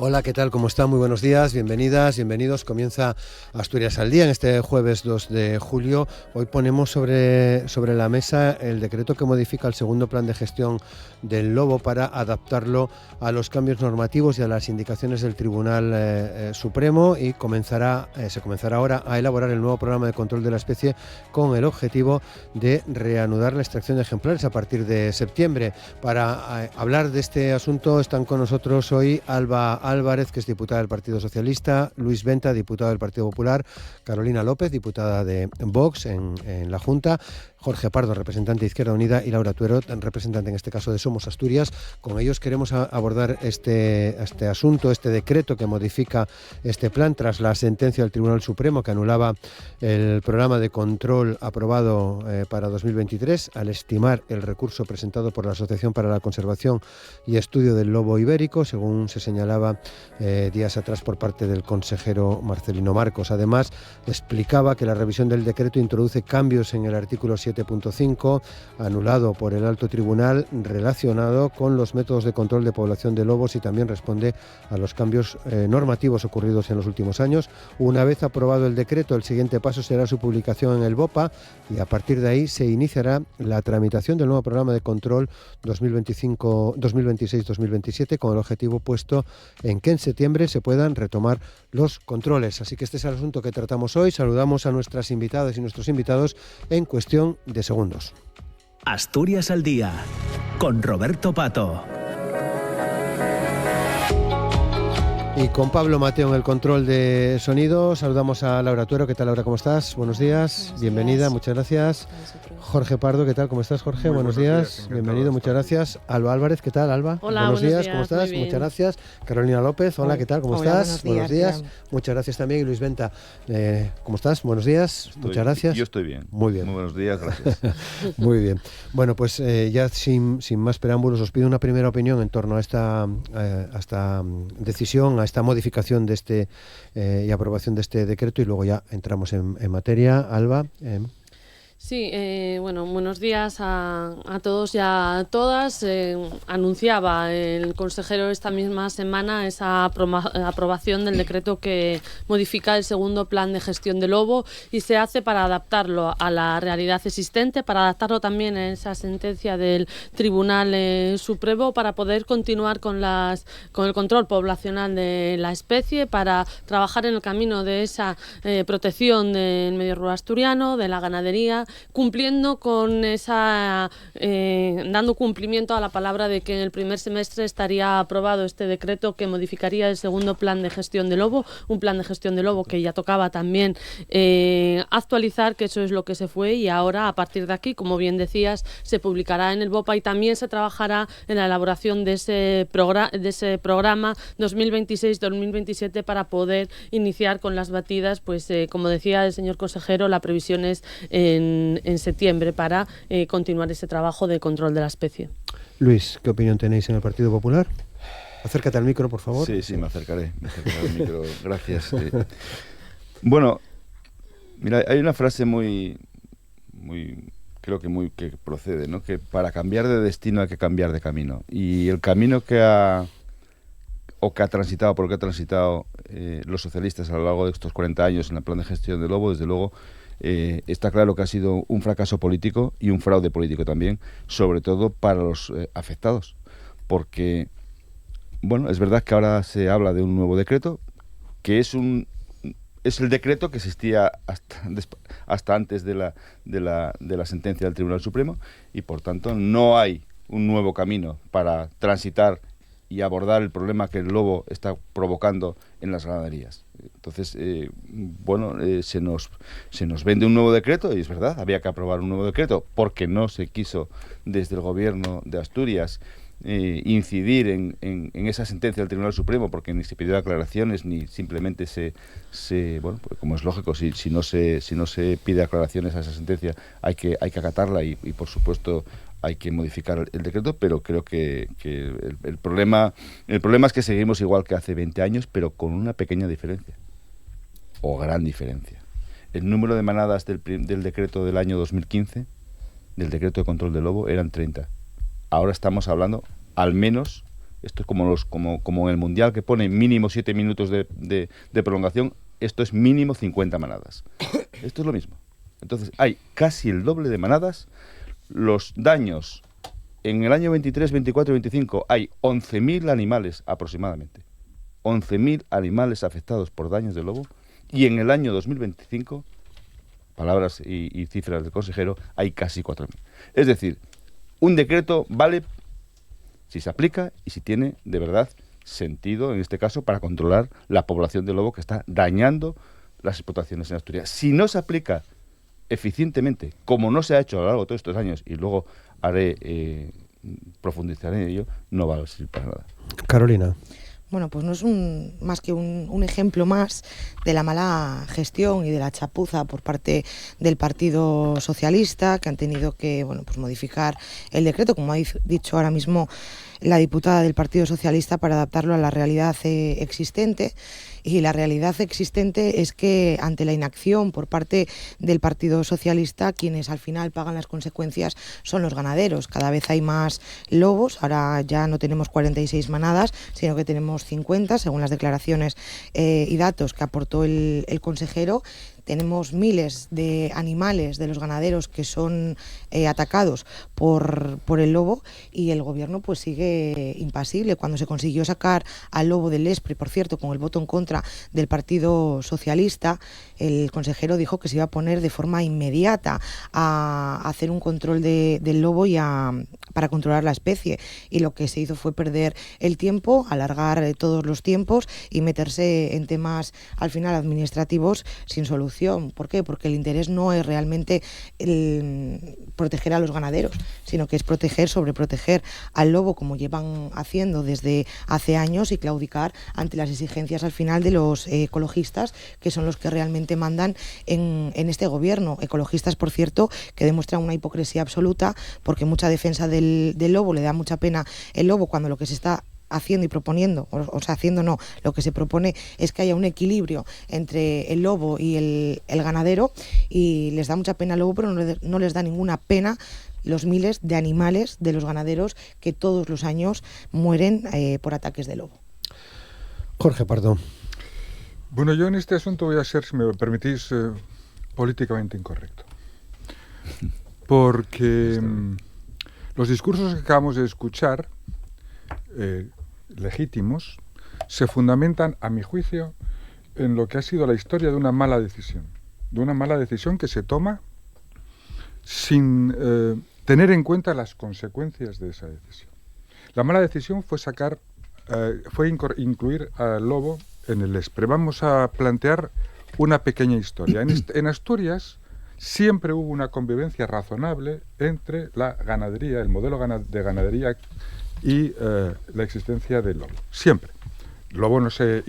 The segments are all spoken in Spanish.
Hola, ¿qué tal? ¿Cómo están? Muy buenos días, bienvenidas, bienvenidos. Comienza Asturias al Día en este jueves 2 de julio. Hoy ponemos sobre la mesa el decreto que modifica el segundo plan de gestión del lobo para adaptarlo a los cambios normativos y a las indicaciones del Tribunal Supremo, y se comenzará ahora a elaborar el nuevo programa de control de la especie con el objetivo de reanudar la extracción de ejemplares a partir de septiembre. Para hablar de este asunto están con nosotros hoy Alba Álvarez, que es diputada del Partido Socialista, Luis Venta, diputado del Partido Popular, Carolina López, diputada de Vox en la Junta, Jorge Pardo, representante de Izquierda Unida, y Laura Tuero, representante en este caso de Somos Asturias. Con ellos queremos abordar este asunto, este decreto que modifica este plan tras la sentencia del Tribunal Supremo que anulaba el programa de control aprobado para 2023 al estimar el recurso presentado por la Asociación para la Conservación y Estudio del Lobo Ibérico, según se señalaba días atrás por parte del consejero Marcelino Marcos. Además, explicaba que la revisión del decreto introduce cambios en el artículo 7.5, anulado por el Alto Tribunal, relacionado con los métodos de control de población de lobos, y también responde a los cambios normativos ocurridos en los últimos años. Una vez aprobado el decreto, el siguiente paso será su publicación en el BOPA, y a partir de ahí se iniciará la tramitación del nuevo programa de control 2026-2027, con el objetivo puesto en que en septiembre se puedan retomar los controles. Así que este es el asunto que tratamos hoy. Saludamos a nuestras invitadas y nuestros invitados en cuestión de segundos. Asturias al Día, con Roberto Pato. Y con Pablo Mateo en el control de sonido. Saludamos a Laura Tuero. ¿Qué tal, Laura? ¿Cómo estás? Buenos días. Bienvenida, muchas gracias. Jorge Pardo, ¿qué tal? ¿Cómo estás, Jorge? Buenos días. Bienvenido, muchas gracias. Alba Álvarez, ¿qué tal, Alba? Hola, buenos días. ¿Cómo días, estás? Muchas gracias. Carolina López, hola, ¿qué tal? ¿Cómo estás? Buenos días. Muchas gracias también. Y Luis Venta, ¿cómo estás? Buenos días. Muchas gracias. Yo estoy bien. Muy bien. Muy buenos días, gracias. Muy bien. Bueno, pues ya sin más preámbulos, os pido una primera opinión en torno a esta decisión, a esta modificación de y aprobación de este decreto, y luego ya entramos en materia. Alba. Sí, bueno, buenos días a todos y a todas. Anunciaba el consejero esta misma semana esa aprobación del decreto que modifica el segundo plan de gestión del lobo, y se hace para adaptarlo a la realidad existente, para adaptarlo también a esa sentencia del Tribunal Supremo, para poder continuar con el control poblacional de la especie, para trabajar en el camino de esa protección del medio rural asturiano, de la ganadería, cumpliendo con dando cumplimiento a la palabra de que en el primer semestre estaría aprobado este decreto que modificaría el segundo plan de gestión del lobo, un plan de gestión del lobo que ya tocaba también actualizar, que eso es lo que se fue, y ahora a partir de aquí, como bien decías, se publicará en el BOPA, y también se trabajará en la elaboración de ese programa 2026-2027 para poder iniciar con las batidas, pues como decía el señor consejero, la previsión es en septiembre para continuar ese trabajo de control de la especie. Luis, ¿qué opinión tenéis en el Partido Popular? Acércate al micro, por favor. Sí, me acercaré al micro. Gracias. Bueno, mira, hay una frase creo que procede, ¿no? Que para cambiar de destino hay que cambiar de camino. Y el camino por el que ha transitado los socialistas a lo largo de estos 40 años en el plan de gestión del lobo, desde luego, está claro que ha sido un fracaso político y un fraude político también, sobre todo para los afectados, porque, bueno, es verdad que ahora se habla de un nuevo decreto, que es el decreto que existía hasta antes de la sentencia del Tribunal Supremo, y por tanto no hay un nuevo camino para transitar y abordar el problema que el lobo está provocando en las ganaderías. Entonces, se nos vende un nuevo decreto, y es verdad, había que aprobar un nuevo decreto porque no se quiso desde el gobierno de Asturias incidir en esa sentencia del Tribunal Supremo, porque ni se pidió aclaraciones ni simplemente pues como es lógico, si no se pide aclaraciones a esa sentencia hay que acatarla, y por supuesto hay que modificar el decreto, pero creo que el problema es que seguimos igual que hace 20 años, pero con una pequeña diferencia, o gran diferencia. El número de manadas del decreto del año 2015, del decreto de control del lobo, eran 30. Ahora estamos hablando al menos Esto es como en el Mundial, que pone mínimo 7 minutos de prolongación. Esto es mínimo 50 manadas. Esto es lo mismo. Entonces hay casi el doble de manadas. Los daños en el año 23, 24 y 25 hay 11.000 animales aproximadamente. 11.000 animales afectados por daños de lobo. Y en el año 2025, palabras y cifras del consejero, hay casi 4.000. Es decir, un decreto vale si se aplica y si tiene de verdad sentido, en este caso, para controlar la población de lobo que está dañando las explotaciones en Asturias. Si no se aplica eficientemente, como no se ha hecho a lo largo de todos estos años, y luego profundizaré en ello, no va a servir para nada. Carolina. Bueno, pues no es más que un ejemplo más de la mala gestión y de la chapuza por parte del Partido Socialista, que han tenido que pues modificar el decreto, como ha dicho ahora mismo la diputada del Partido Socialista, para adaptarlo a la realidad existente. Y la realidad existente es que ante la inacción por parte del Partido Socialista, quienes al final pagan las consecuencias son los ganaderos. Cada vez hay más lobos, ahora ya no tenemos 46 manadas, sino que tenemos 50, según las declaraciones y datos que aportó el consejero. Tenemos miles de animales de los ganaderos que son atacados por el lobo, y el gobierno pues sigue impasible. Cuando se consiguió sacar al lobo del ESPRE, por cierto, con el voto en contra del Partido Socialista, el consejero dijo que se iba a poner de forma inmediata a hacer un control del lobo para controlar la especie, y lo que se hizo fue perder el tiempo, alargar todos los tiempos y meterse en temas al final administrativos sin solución. ¿Por qué? Porque el interés no es realmente proteger a los ganaderos, sino que es sobreproteger al lobo, como llevan haciendo desde hace años, y claudicar ante las exigencias al final de los ecologistas, que son los que realmente mandan en este gobierno. Ecologistas, por cierto, que demuestran una hipocresía absoluta, porque mucha defensa del lobo, le da mucha pena el lobo, cuando lo que se está haciendo y proponiendo, lo que se propone es que haya un equilibrio entre el lobo y el ganadero, y les da mucha pena al lobo, pero no les da ninguna pena los miles de animales de los ganaderos que todos los años mueren por ataques de lobo. Jorge Pardo. Bueno, yo en este asunto voy a ser, si me permitís, políticamente incorrecto. Porque los discursos que acabamos de escuchar, legítimos, se fundamentan, a mi juicio, en lo que ha sido la historia de una mala decisión que se toma sin tener en cuenta las consecuencias de esa decisión. La mala decisión fue incluir al lobo en el ESPRE. Vamos a plantear una pequeña historia. En Asturias siempre hubo una convivencia razonable entre la ganadería, el modelo de ganadería, y la existencia del lobo. Siempre. El lobo no se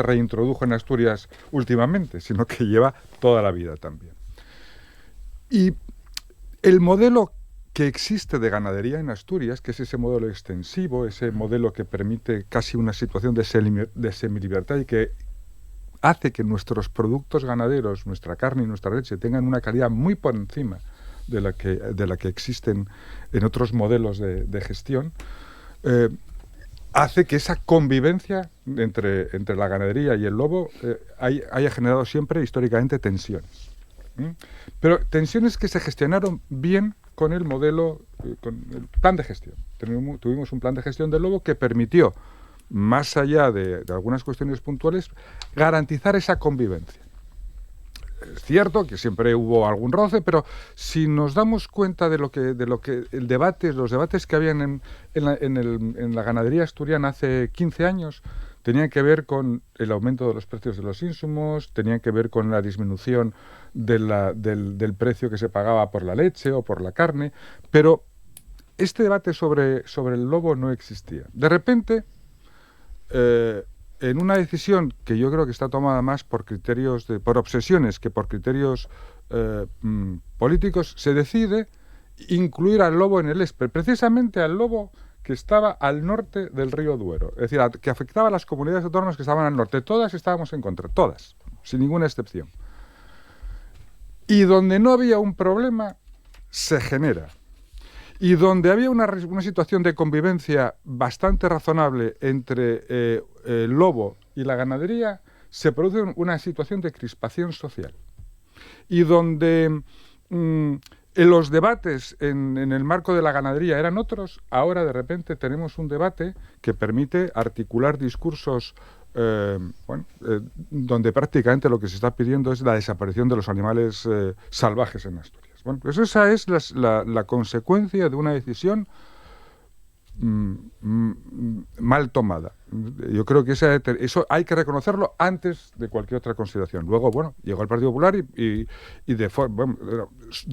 reintrodujo en Asturias últimamente, sino que lleva toda la vida también. Y el modelo que existe de ganadería en Asturias, que es ese modelo extensivo, ese modelo que permite casi una situación de semilibertad y que hace que nuestros productos ganaderos, nuestra carne y nuestra leche, tengan una calidad muy por encima de la que existen en otros modelos de gestión, hace que esa convivencia entre la ganadería y el lobo haya generado siempre históricamente tensiones. Pero tensiones que se gestionaron bien con el modelo, con el plan de gestión. Tuvimos un plan de gestión del lobo que permitió, más allá de algunas cuestiones puntuales, garantizar esa convivencia. Es cierto que siempre hubo algún roce, pero si nos damos cuenta de lo que los debates que habían en la ganadería asturiana hace 15 años, tenían que ver con el aumento de los precios de los insumos, tenían que ver con la disminución del precio que se pagaba por la leche o por la carne, pero este debate sobre el lobo no existía. De repente, en una decisión que yo creo que está tomada más por obsesiones que por criterios políticos, se decide incluir al lobo en el ESPRE, precisamente al lobo que estaba al norte del río Duero, es decir, que afectaba a las comunidades autónomas que estaban al norte. Todas estábamos en contra, todas, sin ninguna excepción. Y donde no había un problema, se genera. y donde había una situación de convivencia bastante razonable entre el lobo y la ganadería, se produce una situación de crispación social. Y donde los debates en el marco de la ganadería eran otros, ahora de repente tenemos un debate que permite articular discursos donde prácticamente lo que se está pidiendo es la desaparición de los animales salvajes en Asturias. Bueno, pues esa es la consecuencia de una decisión mal tomada. Yo creo que eso hay que reconocerlo antes de cualquier otra consideración. Luego, bueno, llegó el Partido Popular y de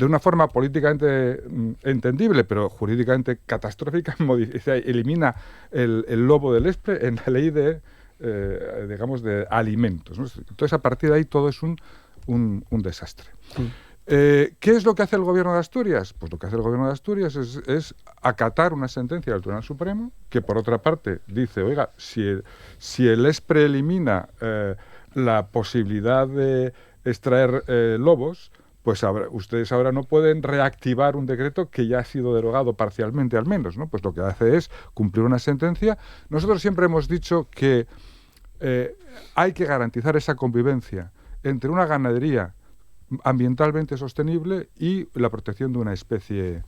una forma políticamente entendible, pero jurídicamente catastrófica, elimina el lobo del Espre en la ley de alimentos, ¿no? Entonces, a partir de ahí todo es un desastre. ¿Qué es lo que hace el Gobierno de Asturias? Pues lo que hace el Gobierno de Asturias es acatar una sentencia del Tribunal Supremo, que por otra parte dice, oiga, si el Espre elimina la posibilidad de extraer lobos, pues ustedes ahora no pueden reactivar un decreto que ya ha sido derogado parcialmente al menos, ¿no? Pues lo que hace es cumplir una sentencia. Nosotros siempre hemos dicho que hay que garantizar esa convivencia entre una ganadería ambientalmente sostenible y la protección de una especie.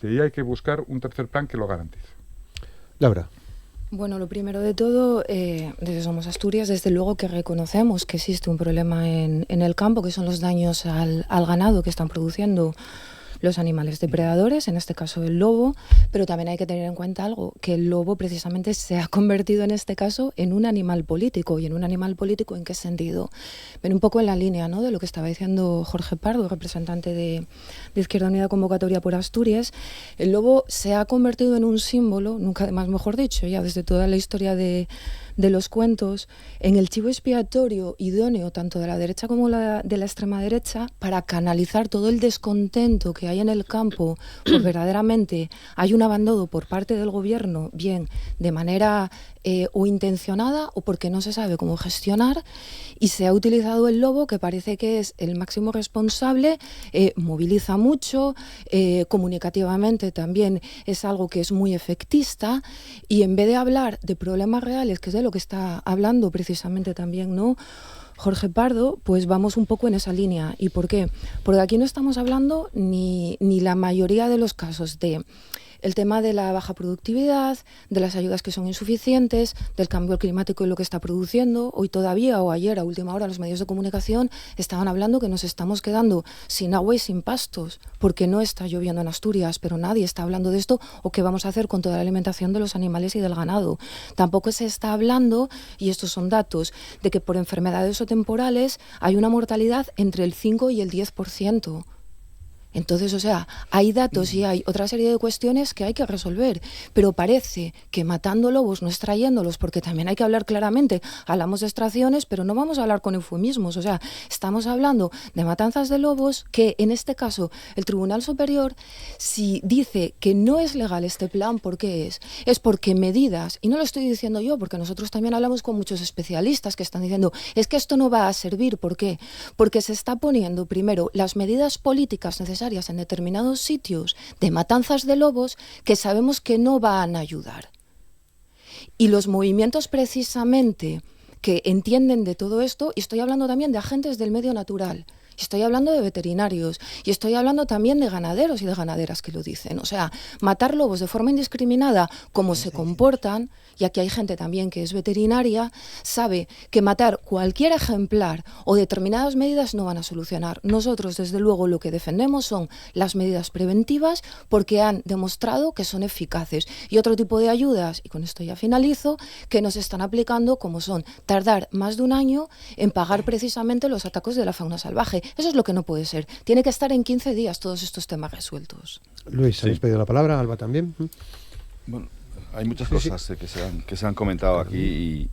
Y hay que buscar un tercer plan que lo garantice. Laura. Bueno, lo primero de todo, desde Somos Asturias, desde luego que reconocemos que existe un problema en el campo, que son los daños al ganado que están produciendo los animales depredadores, en este caso el lobo, pero también hay que tener en cuenta algo, que el lobo precisamente se ha convertido en este caso en un animal político. ¿Y en un animal político en qué sentido? Ven un poco en la línea, ¿no?, de lo que estaba diciendo Jorge Pardo, representante de Izquierda Unida Convocatoria por Asturias. El lobo se ha convertido en un símbolo, nunca más mejor dicho, ya desde toda la historia de los cuentos, en el chivo expiatorio idóneo tanto de la derecha como de la extrema derecha para canalizar todo el descontento que hay en el campo, pues verdaderamente hay un abandono por parte del gobierno, bien de manera o intencionada o porque no se sabe cómo gestionar, y se ha utilizado el lobo, que parece que es el máximo responsable, moviliza mucho, comunicativamente también es algo que es muy efectista, y en vez de hablar de problemas reales, que es de lo que está hablando precisamente también, ¿no?, Jorge Pardo, pues vamos un poco en esa línea. ¿Y por qué? Porque aquí no estamos hablando ni la mayoría de los casos de el tema de la baja productividad, de las ayudas que son insuficientes, del cambio climático y lo que está produciendo. Hoy todavía, o ayer a última hora, los medios de comunicación estaban hablando que nos estamos quedando sin agua y sin pastos, porque no está lloviendo en Asturias, pero nadie está hablando de esto, o qué vamos a hacer con toda la alimentación de los animales y del ganado. Tampoco se está hablando, y estos son datos, de que por enfermedades o temporales hay una mortalidad entre el 5 y el 10%. Entonces, o sea, hay datos y hay otra serie de cuestiones que hay que resolver, pero parece que matando lobos no extrayéndolos, porque también hay que hablar claramente, hablamos de extracciones, pero no vamos a hablar con eufemismos, o sea, estamos hablando de matanzas de lobos, que en este caso el Tribunal Superior, si dice que no es legal este plan, ¿por qué es? Es porque medidas, y no lo estoy diciendo yo, porque nosotros también hablamos con muchos especialistas que están diciendo, es que esto no va a servir, ¿por qué? Porque se está poniendo primero las medidas políticas necesarias en determinados sitios de matanzas de lobos que sabemos que no van a ayudar. Y los movimientos precisamente que entienden de todo esto, y estoy hablando también de agentes del medio natural, y estoy hablando de veterinarios, y estoy hablando también de ganaderos y de ganaderas que lo dicen. O sea, matar lobos de forma indiscriminada, como se comportan, y aquí hay gente también que es veterinaria, sabe que matar cualquier ejemplar o determinadas medidas no van a solucionar. Nosotros, desde luego, lo que defendemos son las medidas preventivas, porque han demostrado que son eficaces. Y otro tipo de ayudas, y con esto ya finalizo, que nos están aplicando, como son tardar más de un año en pagar precisamente los ataques de la fauna salvaje. Eso es lo que no puede ser. Tiene que estar en 15 días todos estos temas resueltos. Luis, ¿habéis pedido la palabra? Alba también. Bueno, hay muchas cosas que se han comentado aquí,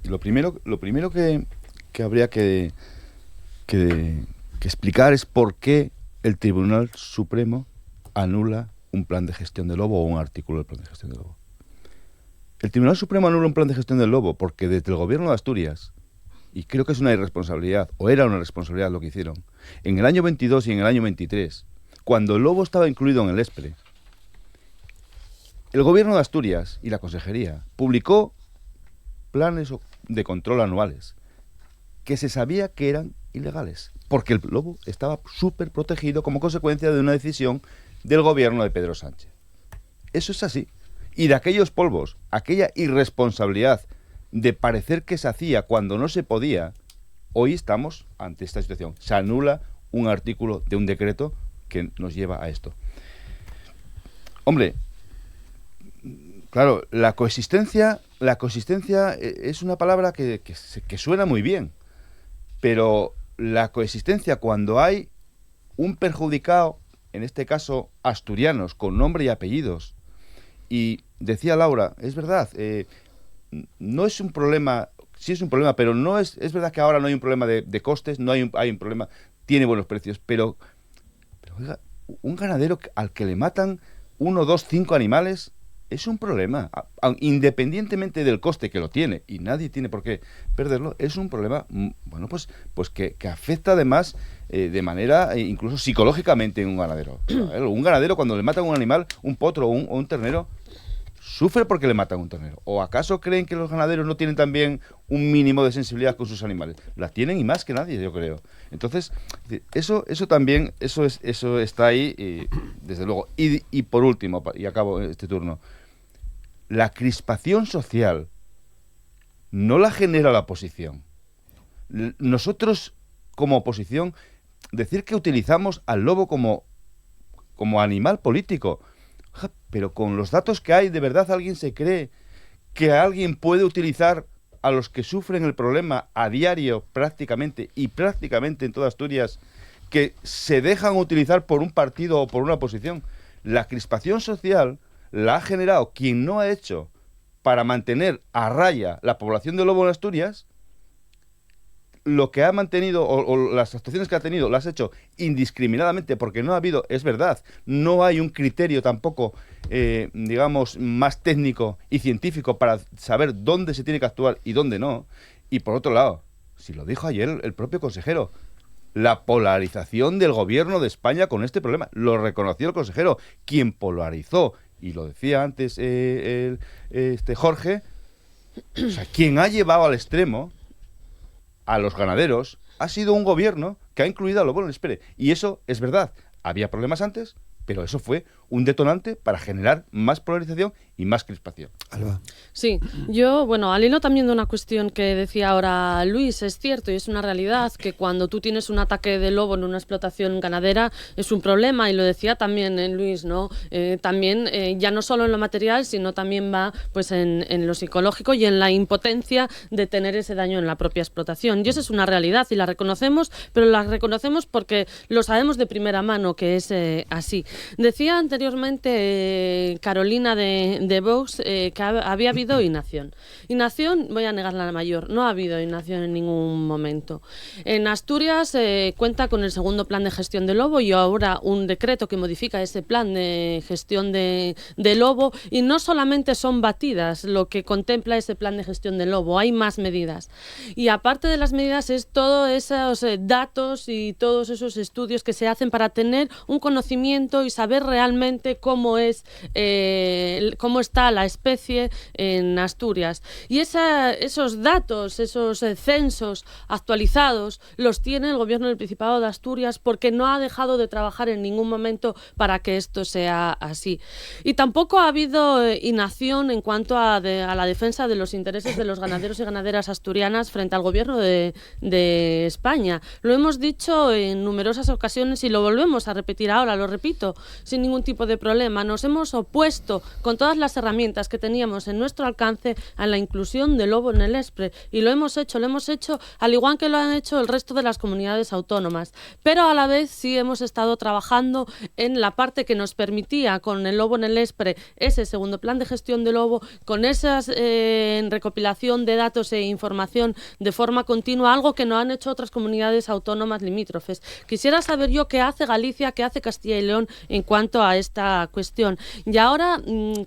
y lo primero que habría que explicar es por qué el Tribunal Supremo anula un plan de gestión del lobo o un artículo del plan de gestión del lobo. El Tribunal Supremo anula un plan de gestión del lobo porque desde el Gobierno de Asturias, y creo que es una irresponsabilidad, o era una responsabilidad lo que hicieron, en el año 22 y en el año 23, cuando el lobo estaba incluido en el ESPRE, el gobierno de Asturias y la consejería publicó planes de control anuales que se sabía que eran ilegales, porque el lobo estaba súper protegido como consecuencia de una decisión del gobierno de Pedro Sánchez. Eso es así. Y de aquellos polvos, aquella irresponsabilidad de parecer que se hacía cuando no se podía, hoy estamos ante esta situación. Se anula un artículo de un decreto que nos lleva a esto. Hombre, claro, la coexistencia es una palabra que suena muy bien, pero la coexistencia cuando hay un perjudicado, en este caso asturianos, con nombre y apellidos, y decía Laura, es verdad, no es un problema, sí es un problema, pero no es verdad que ahora no hay un problema de costes, no hay un problema, tiene buenos precios, pero oiga, un ganadero al que le matan 1, 2, 5 animales es un problema, independientemente del coste que lo tiene, y nadie tiene por qué perderlo, es un problema, bueno, pues que afecta además de manera incluso psicológicamente en un ganadero. Un ganadero cuando le matan un animal, un potro o un ternero, sufre porque le matan un ternero. ¿O acaso creen que los ganaderos no tienen también un mínimo de sensibilidad con sus animales? La tienen y más que nadie, yo creo. Entonces, eso también, eso está ahí, desde luego. Y por último, y acabo este turno, la crispación social no la genera la oposición. Nosotros, como oposición, decir que utilizamos al lobo como animal político, pero con los datos que hay, ¿de verdad alguien se cree que alguien puede utilizar a los que sufren el problema a diario prácticamente en toda Asturias, que se dejan utilizar por un partido o por una oposición? La crispación social la ha generado quien no ha hecho para mantener a raya la población de lobo en Asturias. Lo que ha mantenido o las actuaciones que ha tenido las ha hecho indiscriminadamente, porque no ha habido, es verdad, no hay un criterio tampoco, digamos, más técnico y científico para saber dónde se tiene que actuar y dónde no. Y por otro lado, si lo dijo ayer el propio consejero, la polarización del gobierno de España con este problema, lo reconoció el consejero, quien polarizó, y lo decía antes Jorge, o sea, quien ha llevado al extremo a los ganaderos ha sido un gobierno que ha incluido a lo bueno. Espere, y eso es verdad, había problemas antes, pero eso fue un detonante para generar más polarización y más crispación. Alba. Sí, yo, bueno, al hilo también de una cuestión que decía ahora Luis, es cierto y es una realidad que cuando tú tienes un ataque de lobo en una explotación ganadera es un problema, y lo decía también Luis, ¿no? También ya no solo en lo material, sino también va pues en lo psicológico y en la impotencia de tener ese daño en la propia explotación. Y esa es una realidad y la reconocemos, pero la reconocemos porque lo sabemos de primera mano que es así. Decía anteriormente Carolina de Vox que había habido inacción. Inacción, voy a negar la mayor, no ha habido inacción en ningún momento. En Asturias cuenta con el segundo plan de gestión de lobo y ahora un decreto que modifica ese plan de gestión de lobo, y no solamente son batidas lo que contempla ese plan de gestión de lobo, hay más medidas. Y aparte de las medidas es todos esos datos y todos esos estudios que se hacen para tener un conocimiento y saber realmente cómo está la especie en Asturias. Y esos datos, esos censos actualizados, los tiene el Gobierno del Principado de Asturias, porque no ha dejado de trabajar en ningún momento para que esto sea así. Y tampoco ha habido inacción en cuanto a la defensa de los intereses de los ganaderos y ganaderas asturianas frente al Gobierno de España. Lo hemos dicho en numerosas ocasiones y lo volvemos a repetir ahora, lo repito, sin ningún tipo de problema. Nos hemos opuesto con todas las herramientas que teníamos en nuestro alcance a la inclusión del lobo en el ESPRE, y lo hemos hecho al igual que lo han hecho el resto de las comunidades autónomas, pero a la vez sí hemos estado trabajando en la parte que nos permitía con el lobo en el ESPRE, ese segundo plan de gestión del lobo, con esas recopilación de datos e información de forma continua, algo que no han hecho otras comunidades autónomas limítrofes. Quisiera saber yo qué hace Galicia, qué hace Castilla y León en cuanto a esta cuestión. Y ahora,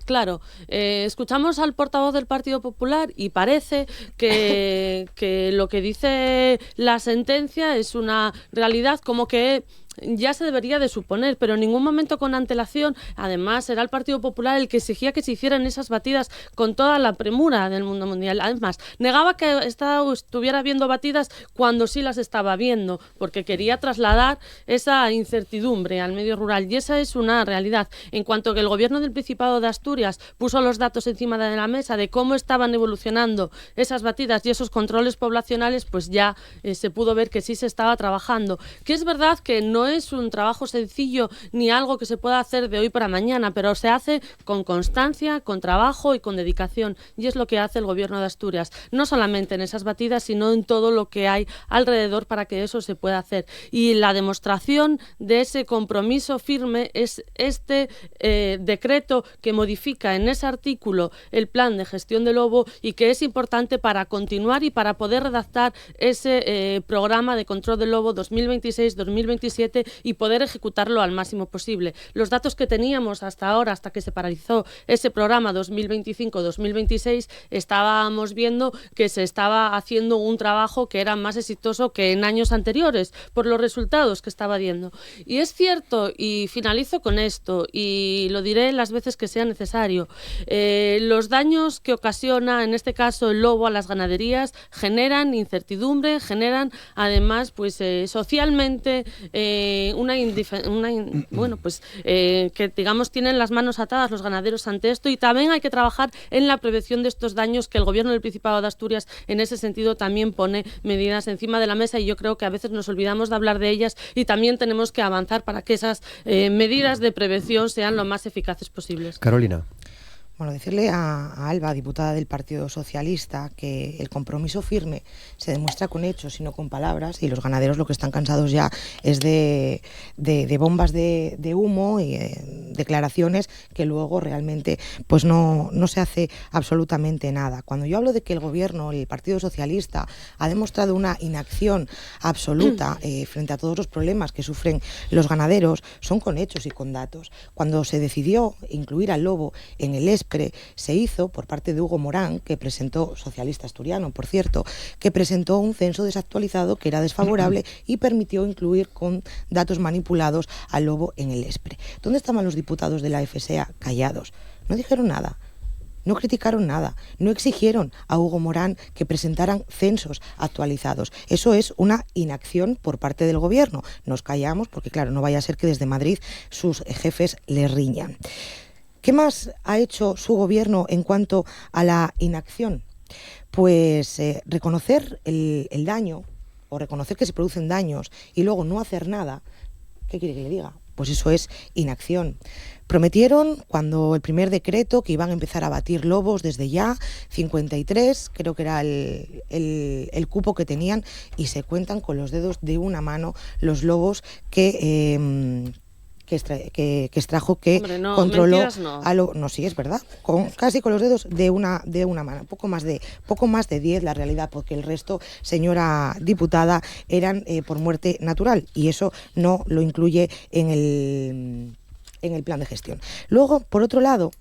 claro, escuchamos al portavoz del Partido Popular y parece que lo que dice la sentencia es una realidad, como que ya se debería de suponer, pero en ningún momento con antelación. Además, era el Partido Popular el que exigía que se hicieran esas batidas con toda la premura del mundo mundial. Además, negaba que estuviera viendo batidas cuando sí las estaba viendo, porque quería trasladar esa incertidumbre al medio rural, y esa es una realidad. En cuanto que el gobierno del Principado de Asturias puso los datos encima de la mesa de cómo estaban evolucionando esas batidas y esos controles poblacionales, pues ya se pudo ver que sí se estaba trabajando. Que es verdad que no es un trabajo sencillo ni algo que se pueda hacer de hoy para mañana, pero se hace con constancia, con trabajo y con dedicación, y es lo que hace el gobierno de Asturias, no solamente en esas batidas, sino en todo lo que hay alrededor para que eso se pueda hacer. Y la demostración de ese compromiso firme es este decreto que modifica en ese artículo el plan de gestión del lobo, y que es importante para continuar y para poder redactar ese programa de control del lobo 2026-2027 y poder ejecutarlo al máximo posible. Los datos que teníamos hasta ahora, hasta que se paralizó ese programa 2025-2026, estábamos viendo que se estaba haciendo un trabajo que era más exitoso que en años anteriores por los resultados que estaba viendo. Y es cierto, y finalizo con esto, y lo diré las veces que sea necesario, los daños que ocasiona, en este caso el lobo, a las ganaderías generan incertidumbre, generan además pues socialmente que digamos tienen las manos atadas los ganaderos ante esto, y también hay que trabajar en la prevención de estos daños, que el gobierno del Principado de Asturias en ese sentido también pone medidas encima de la mesa, y yo creo que a veces nos olvidamos de hablar de ellas, y también tenemos que avanzar para que esas medidas de prevención sean lo más eficaces posibles. Carolina. Bueno, decirle a Alba, diputada del Partido Socialista, que el compromiso firme se demuestra con hechos y no con palabras, y los ganaderos lo que están cansados ya es de bombas de humo y declaraciones que luego realmente pues no se hace absolutamente nada. Cuando yo hablo de que el gobierno, el Partido Socialista, ha demostrado una inacción absoluta frente a todos los problemas que sufren los ganaderos, son con hechos y con datos. Cuando se decidió incluir al lobo en el se hizo por parte de Hugo Morán, que presentó, socialista asturiano, por cierto, que presentó un censo desactualizado que era desfavorable y permitió incluir con datos manipulados al lobo en el ESPRE. ¿Dónde estaban los diputados de la FSA? Callados. No dijeron nada. No criticaron nada, no exigieron a Hugo Morán que presentaran censos actualizados. Eso es una inacción por parte del gobierno. Nos callamos porque, claro, no vaya a ser que desde Madrid sus jefes le riñan. ¿Qué más ha hecho su gobierno en cuanto a la inacción? Pues reconocer el daño, o reconocer que se producen daños y luego no hacer nada. ¿Qué quiere que le diga? Pues eso es inacción. Prometieron, cuando el primer decreto, que iban a empezar a batir lobos desde ya, 53, creo que era el cupo que tenían, y se cuentan con los dedos de una mano los lobos que extrajo, que Hombre, no, controló no. No, sí, es verdad, casi con los dedos de una mano, poco más de 10 la realidad, porque el resto, señora diputada, eran por muerte natural, y eso no lo incluye en el plan de gestión. Luego, por otro lado,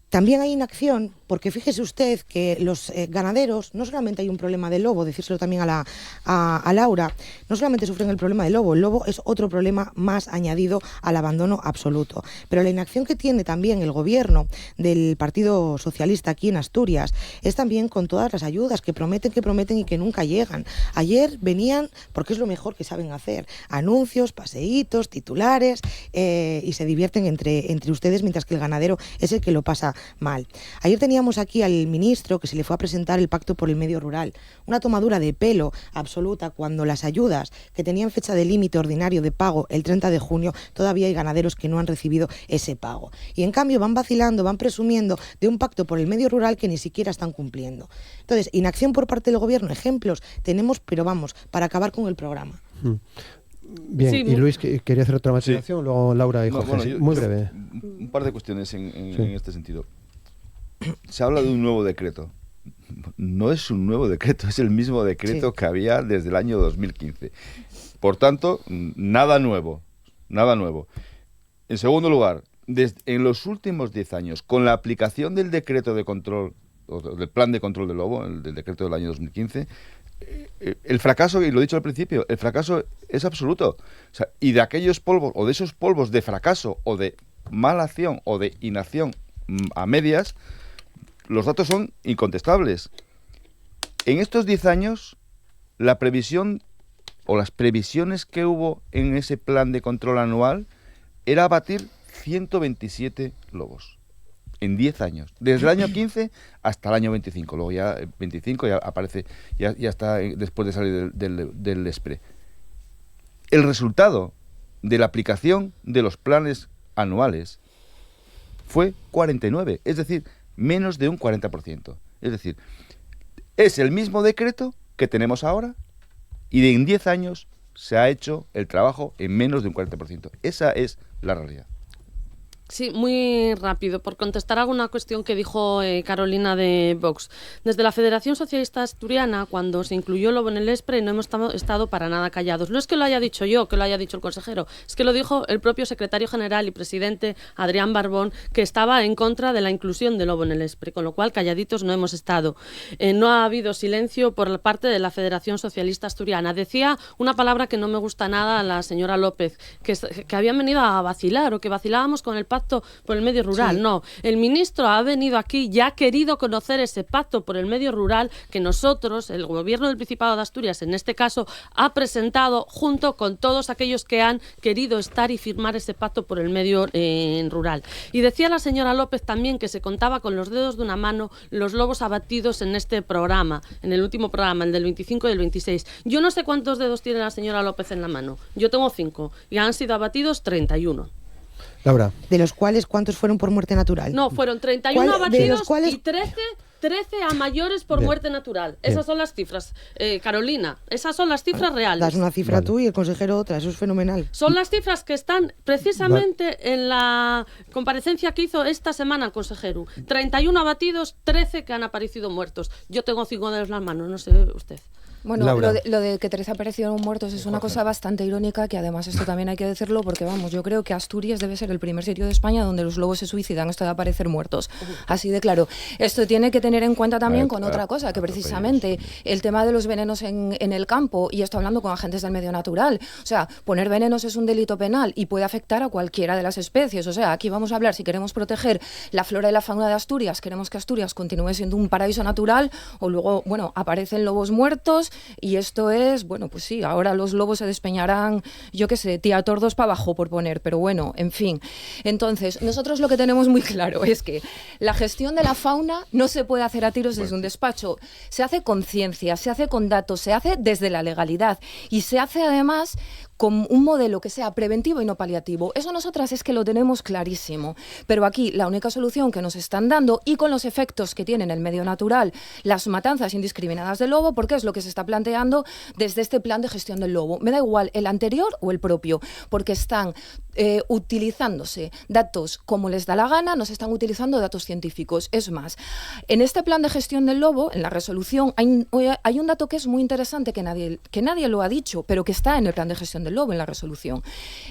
también hay inacción, porque fíjese usted que los ganaderos, no solamente hay un problema del lobo, decírselo también a Laura, no solamente sufren el problema del lobo, el lobo es otro problema más añadido al abandono absoluto. Pero la inacción que tiene también el gobierno del Partido Socialista aquí en Asturias es también con todas las ayudas que prometen y que nunca llegan. Ayer venían, porque es lo mejor que saben hacer, anuncios, paseítos, titulares, y se divierten entre ustedes, mientras que el ganadero es el que lo pasa mal. Ayer teníamos aquí al ministro, que se le fue a presentar el Pacto por el Medio Rural, una tomadura de pelo absoluta, cuando las ayudas que tenían fecha de límite ordinario de pago el 30 de junio, todavía hay ganaderos que no han recibido ese pago. Y en cambio van vacilando, van presumiendo de un Pacto por el Medio Rural que ni siquiera están cumpliendo. Entonces, inacción por parte del gobierno, ejemplos tenemos, pero vamos, para acabar con el programa. Bien, sí, y Luis quería hacer otra matización, sí. Luego Laura y Jorge, bueno, muy breve. Un par de cuestiones en este sentido. Se habla de un nuevo decreto. No es un nuevo decreto, es el mismo decreto que había desde el año 2015. Por tanto, nada nuevo. En segundo lugar, en los últimos 10 años, con la aplicación del decreto de control, o del plan de control del lobo, del decreto del año 2015, el fracaso, y lo he dicho al principio, el fracaso es absoluto. O sea, y de aquellos polvos, o de esos polvos de fracaso, o de mala acción, o de inacción a medias, los datos son incontestables. En estos 10 años, la previsión o las previsiones que hubo en ese plan de control anual era abatir 127 lobos. En 10 años. Desde el año 15 hasta el año 25. Luego ya 25 ya aparece, ya está después de salir del ESPRE. El resultado de la aplicación de los planes anuales fue 49, es decir, menos de un 40%. Es decir, es el mismo decreto que tenemos ahora y en 10 años se ha hecho el trabajo en menos de un 40%. Esa es la realidad. Sí, muy rápido, por contestar alguna cuestión que dijo Carolina de Vox. Desde la Federación Socialista Asturiana, cuando se incluyó el lobo en el ESPRE, no hemos estado para nada callados. No es que lo haya dicho yo, que lo haya dicho el consejero, es que lo dijo el propio secretario general y presidente Adrián Barbón, que estaba en contra de la inclusión del lobo en el ESPRE, con lo cual calladitos no hemos estado. No ha habido silencio por parte de la Federación Socialista Asturiana. Decía una palabra que no me gusta nada a la señora López, que habían venido a vacilar o que vacilábamos con el pacto por el medio rural. Sí. No, el ministro ha venido aquí y ha querido conocer ese pacto por el medio rural que nosotros, el gobierno del Principado de Asturias, en este caso, ha presentado junto con todos aquellos que han querido estar y firmar ese pacto por el medio rural. Y decía la señora López también que se contaba con los dedos de una mano los lobos abatidos en este programa, en el último programa, el del 25 y el 26. Yo no sé cuántos dedos tiene la señora López en la mano. Yo tengo 5 y han sido abatidos 31. Laura. ¿De los cuales cuántos fueron por muerte natural? No, fueron 31 abatidos y 13 a mayores por muerte natural. Esas son las cifras, Carolina. Esas son las cifras reales. Das una cifra tú y el consejero otra. Eso es fenomenal. Son las cifras que están precisamente en la comparecencia que hizo esta semana el consejero. 31 abatidos, 13 que han aparecido muertos. Yo tengo 5 dedos en las manos, no sé usted. Bueno, lo de que 13 aparecieron muertos es una cosa bastante irónica, que además esto también hay que decirlo porque, vamos, yo creo que Asturias debe ser el primer sitio de España donde los lobos se suicidan, esto de aparecer muertos. Así de claro. Esto tiene que tener en cuenta también con otra cosa, que precisamente el tema de los venenos en el campo, y esto hablando con agentes del medio natural, o sea, poner venenos es un delito penal y puede afectar a cualquiera de las especies. O sea, aquí vamos a hablar, si queremos proteger la flora y la fauna de Asturias, queremos que Asturias continúe siendo un paraíso natural, o luego, bueno, aparecen lobos muertos. Y esto es, bueno, pues sí, ahora los lobos se despeñarán, yo qué sé, tía tordos para abajo por poner, pero bueno, en fin. Entonces, nosotros lo que tenemos muy claro es que la gestión de la fauna no se puede hacer a tiros desde un despacho. Se hace con ciencia, se hace con datos, se hace desde la legalidad y se hace además con un modelo que sea preventivo y no paliativo. Eso nosotras es que lo tenemos clarísimo. Pero aquí la única solución que nos están dando, y con los efectos que tiene en el medio natural, las matanzas indiscriminadas del lobo, porque es lo que se está planteando desde este plan de gestión del lobo. Me da igual el anterior o el propio, porque están utilizándose datos como les da la gana, no se están utilizando datos científicos. Es más, en este plan de gestión del lobo, en la resolución, hay un dato que es muy interesante que nadie lo ha dicho, pero que está en el plan de gestión del lobo, en la resolución.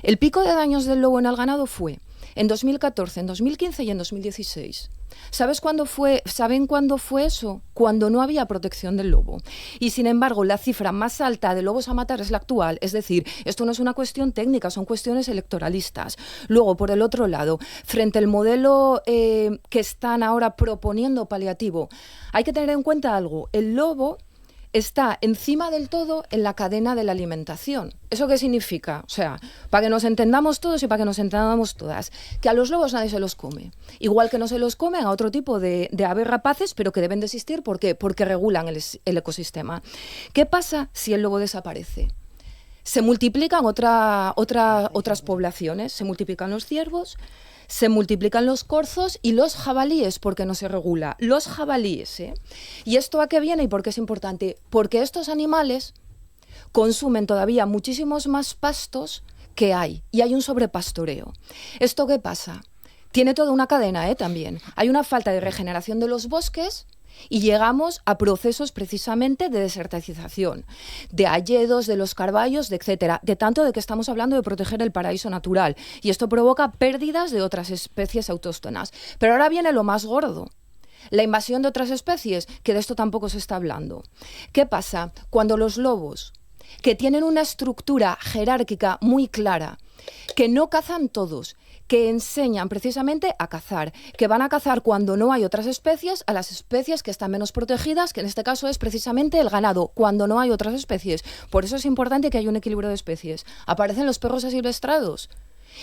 El pico de daños del lobo en el ganado fue en 2014, en 2015 y en 2016. ¿Saben cuándo fue eso? Cuando no había protección del lobo. Y sin embargo, la cifra más alta de lobos a matar es la actual. Es decir, esto no es una cuestión técnica, son cuestiones electoralistas. Luego, por el otro lado, frente al modelo que están ahora proponiendo paliativo, hay que tener en cuenta algo. El lobo está encima del todo en la cadena de la alimentación. ¿Eso qué significa? O sea, para que nos entendamos todos y para que nos entendamos todas, que a los lobos nadie se los come. Igual que no se los comen a otro tipo de aves rapaces, pero que deben de existir. ¿Por qué? Porque regulan el ecosistema. ¿Qué pasa si el lobo desaparece? Se multiplican otras poblaciones, se multiplican los ciervos, se multiplican los corzos y los jabalíes, porque no se regula. Los jabalíes, ¿eh? ¿Y esto a qué viene y por qué es importante? Porque estos animales consumen todavía muchísimos más pastos que hay, y hay un sobrepastoreo. ¿Esto qué pasa? Tiene toda una cadena, también. Hay una falta de regeneración de los bosques, y llegamos a procesos precisamente de desertización, de hayedos, de los carballos, etcétera, de tanto de que estamos hablando de proteger el paraíso natural, y esto provoca pérdidas de otras especies autóctonas. Pero ahora viene lo más gordo. La invasión de otras especies, que de esto tampoco se está hablando. ¿Qué pasa cuando los lobos, que tienen una estructura jerárquica muy clara, que no cazan todos, que enseñan precisamente a cazar, que van a cazar cuando no hay otras especies, a las especies que están menos protegidas, que en este caso es precisamente el ganado, cuando no hay otras especies? Por eso es importante que haya un equilibrio de especies. Aparecen los perros asilvestrados.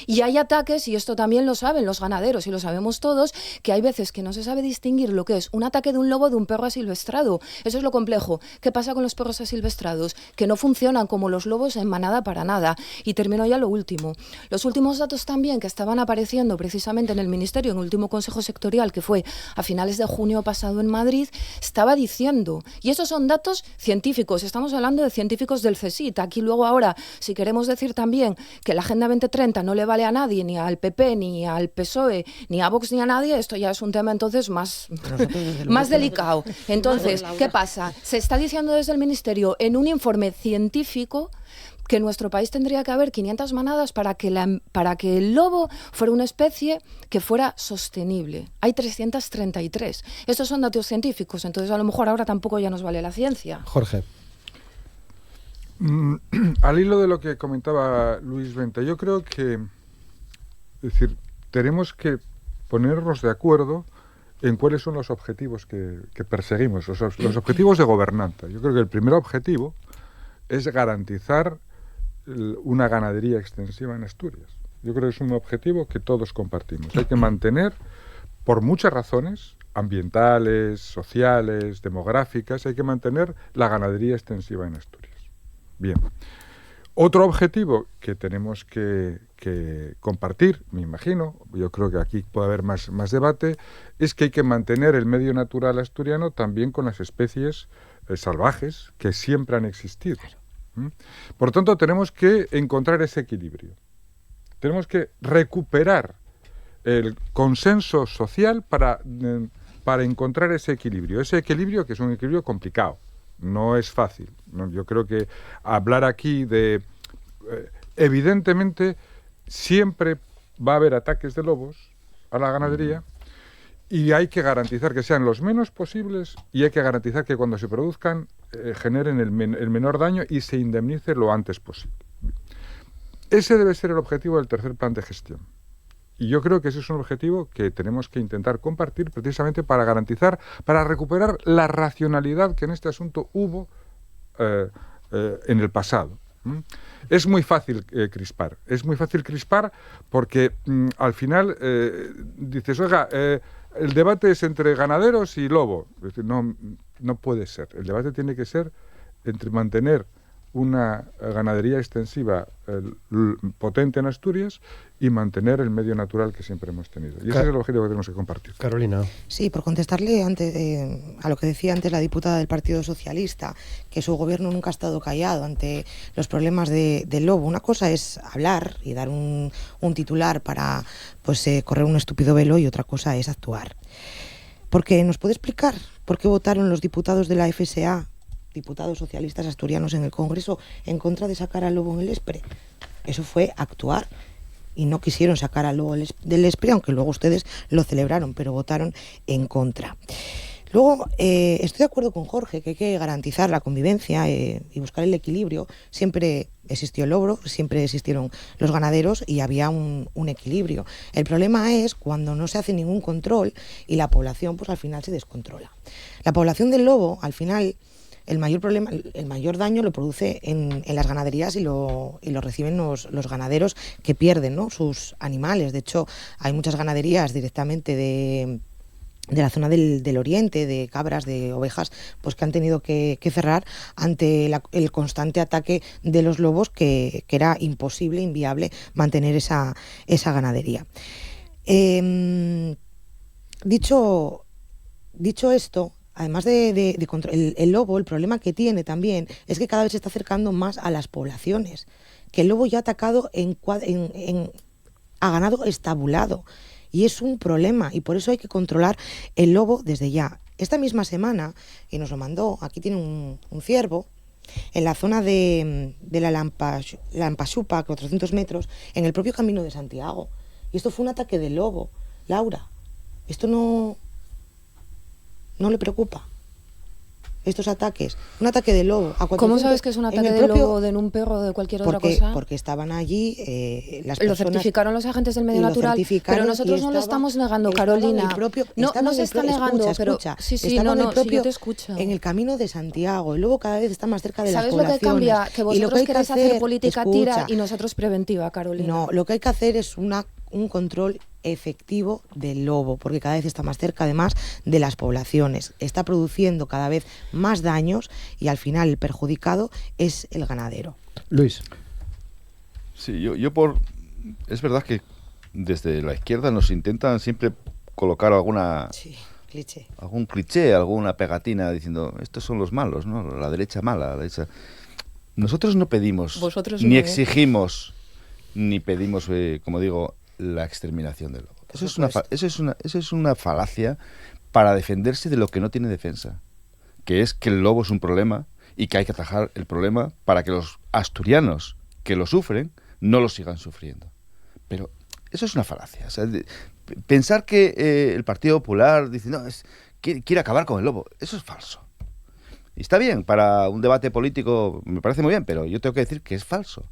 Y hay ataques, y esto también lo saben los ganaderos y lo sabemos todos, que hay veces que no se sabe distinguir lo que es un ataque de un lobo de un perro asilvestrado. Eso es lo complejo. ¿Qué pasa con los perros asilvestrados? Que no funcionan como los lobos en manada para nada. Y termino ya lo último. Los últimos datos también que estaban apareciendo precisamente en el Ministerio, en el último Consejo Sectorial, que fue a finales de junio pasado en Madrid, estaba diciendo, y esos son datos científicos, estamos hablando de científicos del CSIC. Aquí luego ahora, si queremos decir también que la Agenda 2030 no le vale a nadie, ni al PP, ni al PSOE, ni a Vox, ni a nadie, esto ya es un tema entonces más delicado. Entonces, ¿qué pasa? Se está diciendo desde el Ministerio en un informe científico que en nuestro país tendría que haber 500 manadas para que el lobo fuera una especie que fuera sostenible. Hay 333. Estos son datos científicos, entonces a lo mejor ahora tampoco ya nos vale la ciencia. Jorge. Al hilo de lo que comentaba Luis Venta, yo creo que, es decir, tenemos que ponernos de acuerdo en cuáles son los objetivos que perseguimos, los objetivos de gobernanza. Yo creo que el primer objetivo es garantizar una ganadería extensiva en Asturias. Yo creo que es un objetivo que todos compartimos. Hay que mantener, por muchas razones, ambientales, sociales, demográficas, hay que mantener la ganadería extensiva en Asturias. Bien. Otro objetivo que tenemos que compartir, me imagino, yo creo que aquí puede haber más debate, es que hay que mantener el medio natural asturiano también con las especies salvajes que siempre han existido. Por tanto, tenemos que encontrar ese equilibrio. Tenemos que recuperar el consenso social para encontrar ese equilibrio. Ese equilibrio que es un equilibrio complicado. No es fácil. No, yo creo que hablar aquí de... evidentemente, siempre va a haber ataques de lobos a la ganadería y hay que garantizar que sean los menos posibles y hay que garantizar que cuando se produzcan generen el menor daño y se indemnice lo antes posible. Ese debe ser el objetivo del tercer plan de gestión. Y yo creo que ese es un objetivo que tenemos que intentar compartir precisamente para garantizar, para recuperar la racionalidad que en este asunto hubo en el pasado. Es muy fácil crispar. Es muy fácil crispar porque al final dices, oiga, el debate es entre ganaderos y lobo. Es decir, no puede ser. El debate tiene que ser entre mantener una ganadería extensiva potente en Asturias y mantener el medio natural que siempre hemos tenido. Y ese es el objetivo que tenemos que compartir. Carolina. Sí, por contestarle antes, a lo que decía antes la diputada del Partido Socialista, que su gobierno nunca ha estado callado ante los problemas del lobo. Una cosa es hablar y dar un titular para correr un estúpido velo y otra cosa es actuar. Porque ¿nos puede explicar por qué votaron los diputados de la FSA, diputados socialistas asturianos en el Congreso, en contra de sacar al lobo en el Espre? Eso fue actuar. Y no quisieron sacar al lobo del Espre, aunque luego ustedes lo celebraron, pero votaron en contra. Luego, estoy de acuerdo con Jorge que hay que garantizar la convivencia y buscar el equilibrio. Siempre existió el lobo, siempre existieron los ganaderos y había un equilibrio. El problema es cuando no se hace ningún control y la población al final se descontrola. La población del lobo, al final, el mayor daño lo produce en las ganaderías y lo reciben los ganaderos que pierden, ¿no?, sus animales. De hecho, hay muchas ganaderías directamente de la zona del oriente, de cabras, de ovejas, que han tenido que cerrar ante el constante ataque de los lobos, que era imposible, inviable mantener esa ganadería. Dicho esto, además de el lobo, el problema que tiene también es que cada vez se está acercando más a las poblaciones, que el lobo ya ha atacado a ganado estabulado, y es un problema, y por eso hay que controlar el lobo desde ya. Esta misma semana, y nos lo mandó, aquí tiene un ciervo, en la zona de la Lampashupa, 400 metros, en el propio Camino de Santiago. Y esto fue un ataque de lobo. Laura, esto no no le preocupa estos ataques, un ataque de lobo. ¿Cómo sabes que es un ataque de lobo, de un perro o de cualquier otra cosa? Porque estaban allí las lo personas... certificaron los agentes del medio natural, pero nosotros no lo estamos negando, Carolina. No se está negando, pero sí, yo te escucho. En el camino de Santiago, el lobo cada vez está más cerca de las poblaciones. ¿Sabes lo que cambia? Que vosotros queréis hacer política tira y nosotros preventiva, Carolina. No, lo que hay que hacer es un control efectivo del lobo, porque cada vez está más cerca además de las poblaciones, está produciendo cada vez más daños y al final el perjudicado es el ganadero. Luis. Sí, es verdad que desde la izquierda nos intentan siempre colocar algún cliché, alguna pegatina diciendo estos son los malos, ¿no? La derecha mala, la derecha. Nosotros no pedimos, ni exigimos, ni pedimos, como digo, la exterminación del lobo. Eso es una falacia para defenderse de lo que no tiene defensa, que es que el lobo es un problema y que hay que atajar el problema para que los asturianos que lo sufren no lo sigan sufriendo. Pero eso es una falacia. O sea, pensar que el Partido Popular dice, no, quiere acabar con el lobo, eso es falso. Y está bien, para un debate político me parece muy bien, pero yo tengo que decir que es falso.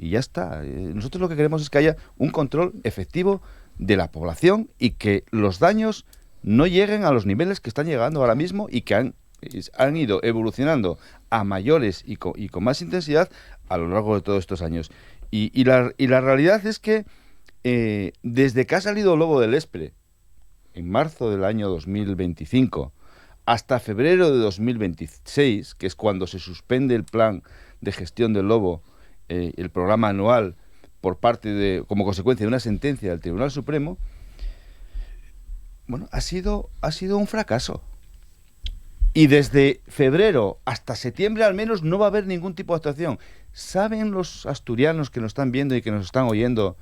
Y ya está. Nosotros lo que queremos es que haya un control efectivo de la población y que los daños no lleguen a los niveles que están llegando ahora mismo y que han ido evolucionando a mayores y con más intensidad a lo largo de todos estos años. Y la realidad es que desde que ha salido Lobo del Espre, en marzo del año 2025, hasta febrero de 2026, que es cuando se suspende el plan de gestión del lobo, el programa anual, como consecuencia de una sentencia del Tribunal Supremo, bueno, ha sido un fracaso. Y desde febrero hasta septiembre al menos no va a haber ningún tipo de actuación. ¿Saben los asturianos que nos están viendo y que nos están oyendo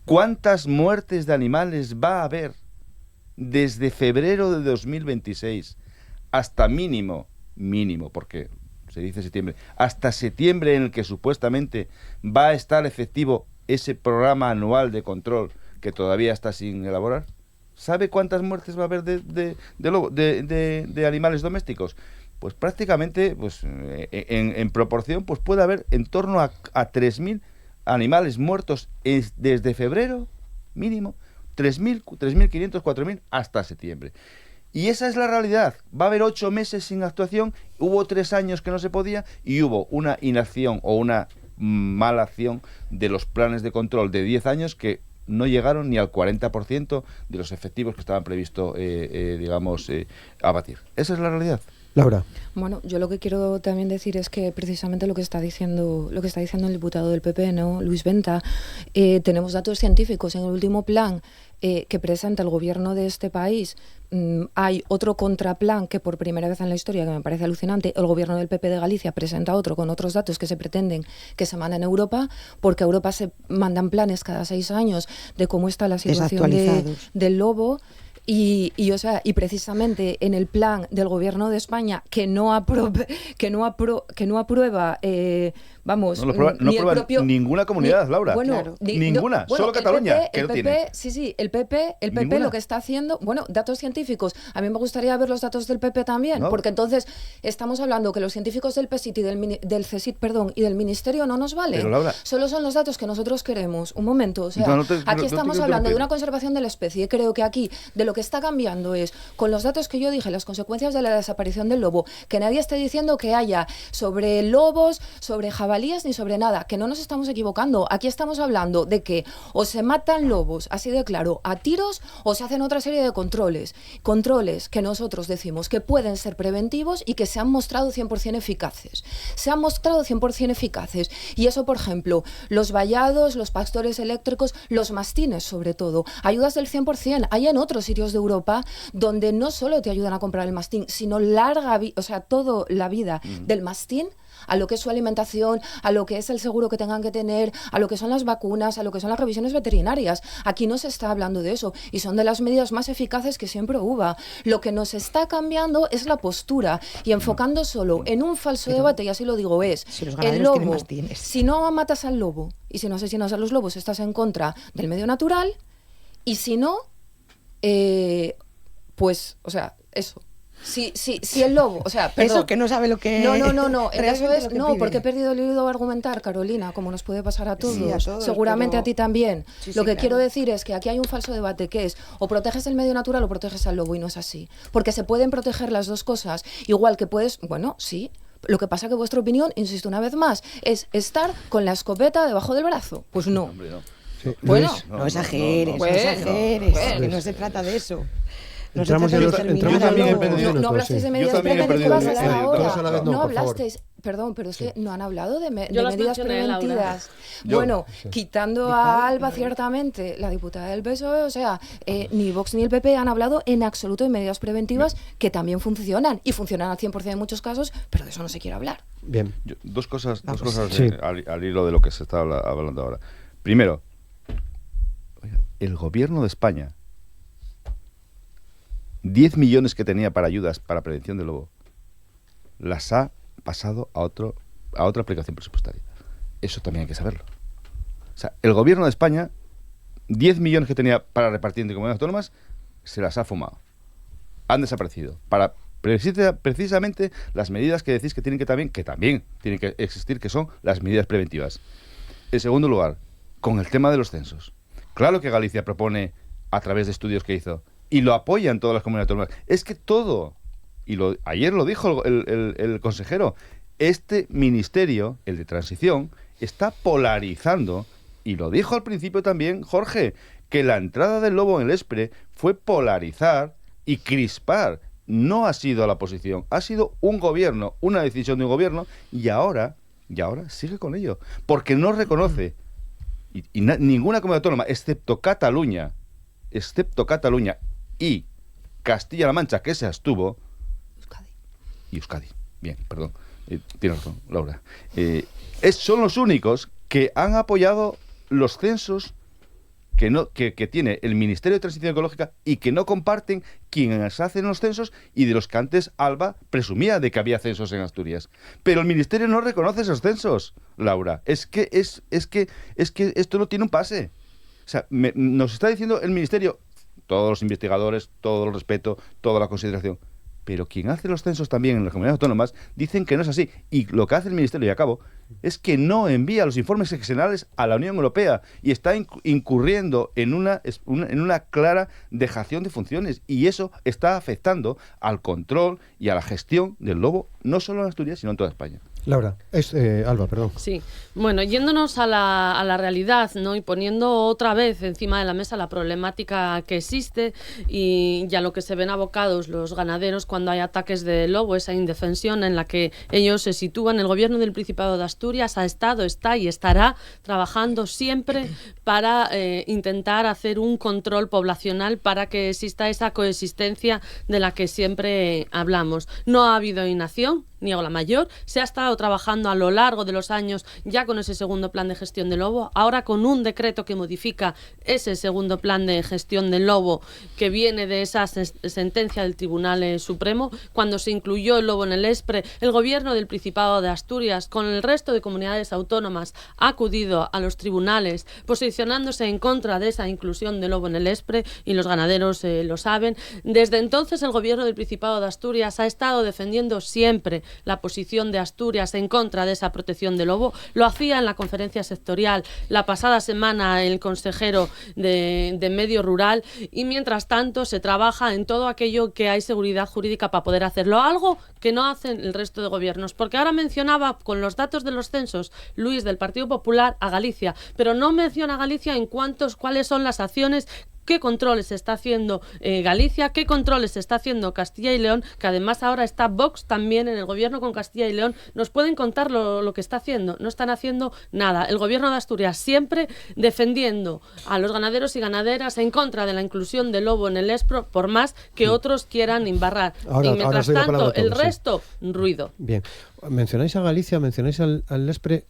cuántas muertes de animales va a haber desde febrero de 2026 hasta mínimo, porque se dice septiembre, hasta septiembre en el que supuestamente va a estar efectivo ese programa anual de control que todavía está sin elaborar? ¿Sabe cuántas muertes va a haber de animales domésticos? Pues prácticamente, en proporción, pues puede haber en torno a 3.000 animales muertos desde febrero, mínimo, 3.000, 3.500, 4.000 hasta septiembre. Y esa es la realidad. Va a haber 8 meses sin actuación, hubo 3 años que no se podía y hubo una inacción o una mala acción de los planes de control de 10 años que no llegaron ni al 40% de los efectivos que estaban previstos, abatir. Esa es la realidad. Laura. Bueno, yo lo que quiero también decir es que precisamente lo que está diciendo el diputado del PP, ¿no? Luis Venta, tenemos datos científicos. En el último plan que presenta el gobierno de este país, hay otro contraplan que por primera vez en la historia, que me parece alucinante, el gobierno del PP de Galicia presenta otro con otros datos que se pretenden que se manden a Europa, porque a Europa se mandan planes cada 6 años de cómo está la situación del lobo. Y precisamente en el plan del gobierno de España que no aprueba vamos, no aprueba ninguna comunidad, Laura. Bueno, ninguna, solo Cataluña, que lo tiene. Sí, el PP lo que está haciendo, datos científicos. A mí me gustaría ver los datos del PP también, porque entonces estamos hablando que los científicos del PSIT y del CSIC, y del Ministerio no nos valen. Pero, Laura, solo son los datos que nosotros queremos. Un momento, aquí estamos hablando de una conservación de la especie. Creo que aquí de lo que está cambiando es, con los datos que yo dije, las consecuencias de la desaparición del lobo, que nadie esté diciendo que haya sobre lobos, sobre jabalíes ni sobre nada, que no nos estamos equivocando. Aquí estamos hablando de que o se matan lobos, así de claro, a tiros, o se hacen otra serie de controles que nosotros decimos que pueden ser preventivos y que se han mostrado 100% eficaces. Y eso, por ejemplo, los vallados, los pastores eléctricos, los mastines sobre todo, ayudas del 100%. Hay en otros sitios de Europa donde no solo te ayudan a comprar el mastín, sino toda la vida del mastín, a lo que es su alimentación, a lo que es el seguro que tengan que tener, a lo que son las vacunas, a lo que son las revisiones veterinarias. Aquí no se está hablando de eso y son de las medidas más eficaces que siempre hubo. Lo que nos está cambiando es la postura y enfocando solo en un falso debate, y así lo digo, es el lobo. Si no matas al lobo y si no asesinas a los lobos, estás en contra del medio natural, y si no, eso. Si el lobo, o sea, perdón. Eso que no sabe lo que... No, el caso realmente es, lo que no, pide. porque he perdido el hilo de argumentar, Carolina, como nos puede pasar a todos, Sí, a todos, seguramente pero- a ti también. Sí, Lo sí, que claro. quiero decir es que aquí hay un falso debate, que es o proteges el medio natural o proteges al lobo, y no es así. Porque se pueden proteger las dos cosas, igual que puedes, bueno, sí. Lo que pasa que vuestra opinión, insisto una vez más, es estar con la escopeta debajo del brazo. Pues no. Hombre, no. Sí, Bueno, Luis, No exageres, no Bueno, exageres, bueno. que no se trata de eso. No Entramos se ya trata de los- entramos exterminar al también en lobo. perdido No minutos, hablasteis sí. de medidas Yo también he perdido preventivas minutos. ahora. Dos a la vez no, No por favor. hablasteis, perdón, pero es que no han hablado de Yo medidas las mencioné, Laura. preventivas. Yo. Bueno, quitando a Alba, ciertamente, la diputada del PSOE, o sea, ni Vox ni el PP han hablado en absoluto de medidas preventivas que también funcionan, y funcionan al 100% en muchos casos, pero de eso no se quiere hablar. Bien. Dos cosas Sí. al hilo de lo que se está hablando ahora. Primero, oiga, el gobierno de España, 10 millones que tenía para ayudas para prevención del lobo, las ha pasado a otra aplicación presupuestaria. Eso también hay que saberlo. O sea, el gobierno de España, 10 millones que tenía para repartir entre comunidades autónomas, se las ha fumado. Han desaparecido. Para precisamente las medidas que decís que también tienen que existir, que son las medidas preventivas. En segundo lugar, con el tema de los censos. Claro que Galicia propone, a través de estudios que hizo, y lo apoyan todas las comunidades autónomas. Es que todo, ayer lo dijo el consejero, este ministerio, el de transición, está polarizando, y lo dijo al principio también Jorge, que la entrada del lobo en el ESPRE fue polarizar y crispar. No ha sido la oposición, ha sido un gobierno, una decisión de un gobierno, y ahora sigue con ello, porque no reconoce, ninguna comunidad autónoma, excepto Cataluña y Castilla-La Mancha, que se abstuvo, y Euskadi, bien, perdón, tienes razón, Laura, son los únicos que han apoyado los censos que tiene el Ministerio de Transición Ecológica y que no comparten quienes hacen los censos, y de los que antes Alba presumía de que había censos en Asturias. Pero el Ministerio no reconoce esos censos, Laura. Es que esto no tiene un pase. O sea, nos está diciendo el Ministerio, todos los investigadores, todo el respeto, toda la consideración, pero quien hace los censos también en las comunidades autónomas dicen que no es así. Y lo que hace el Ministerio, y acabo, es que no envía los informes seccionales a la Unión Europea y está incurriendo en una clara dejación de funciones. Y eso está afectando al control y a la gestión del lobo, no solo en Asturias, sino en toda España. Laura, Alba, perdón. Sí, bueno, yéndonos a la realidad, ¿no? Y poniendo otra vez encima de la mesa la problemática que existe y a lo que se ven abocados los ganaderos cuando hay ataques de lobo, esa indefensión en la que ellos se sitúan. El gobierno del Principado de Asturias ha estado, está y estará trabajando siempre para intentar hacer un control poblacional para que exista esa coexistencia de la que siempre hablamos. No ha habido inacción, niego la mayor, se ha estado trabajando a lo largo de los años ya con ese segundo plan de gestión del lobo, ahora con un decreto que modifica ese segundo plan de gestión del lobo que viene de esa sentencia del Tribunal Supremo. Cuando se incluyó el lobo en el ESPRE, el gobierno del Principado de Asturias con el resto de comunidades autónomas ha acudido a los tribunales posicionándose en contra de esa inclusión del lobo en el ESPRE, y los ganaderos lo saben. Desde entonces el gobierno del Principado de Asturias ha estado defendiendo siempre la posición de Asturias en contra de esa protección del lobo. Lo hacía en la conferencia sectorial la pasada semana el consejero de Medio Rural, y mientras tanto se trabaja en todo aquello que hay seguridad jurídica para poder hacerlo, algo que no hacen el resto de gobiernos, porque ahora mencionaba con los datos de los censos Luis del Partido Popular a Galicia, pero no menciona a Galicia en cuáles son las acciones. ¿Qué controles está haciendo Galicia? ¿Qué controles está haciendo Castilla y León? Que además ahora está Vox también en el gobierno con Castilla y León. ¿Nos pueden contar lo que está haciendo? No están haciendo nada. El gobierno de Asturias siempre defendiendo a los ganaderos y ganaderas en contra de la inclusión del lobo en el ESPRE, por más que otros quieran embarrar. Ahora y mientras os doy la palabra tanto, a el todos, sí. resto, ruido. Bien, mencionáis a Galicia, mencionáis al ESPRE.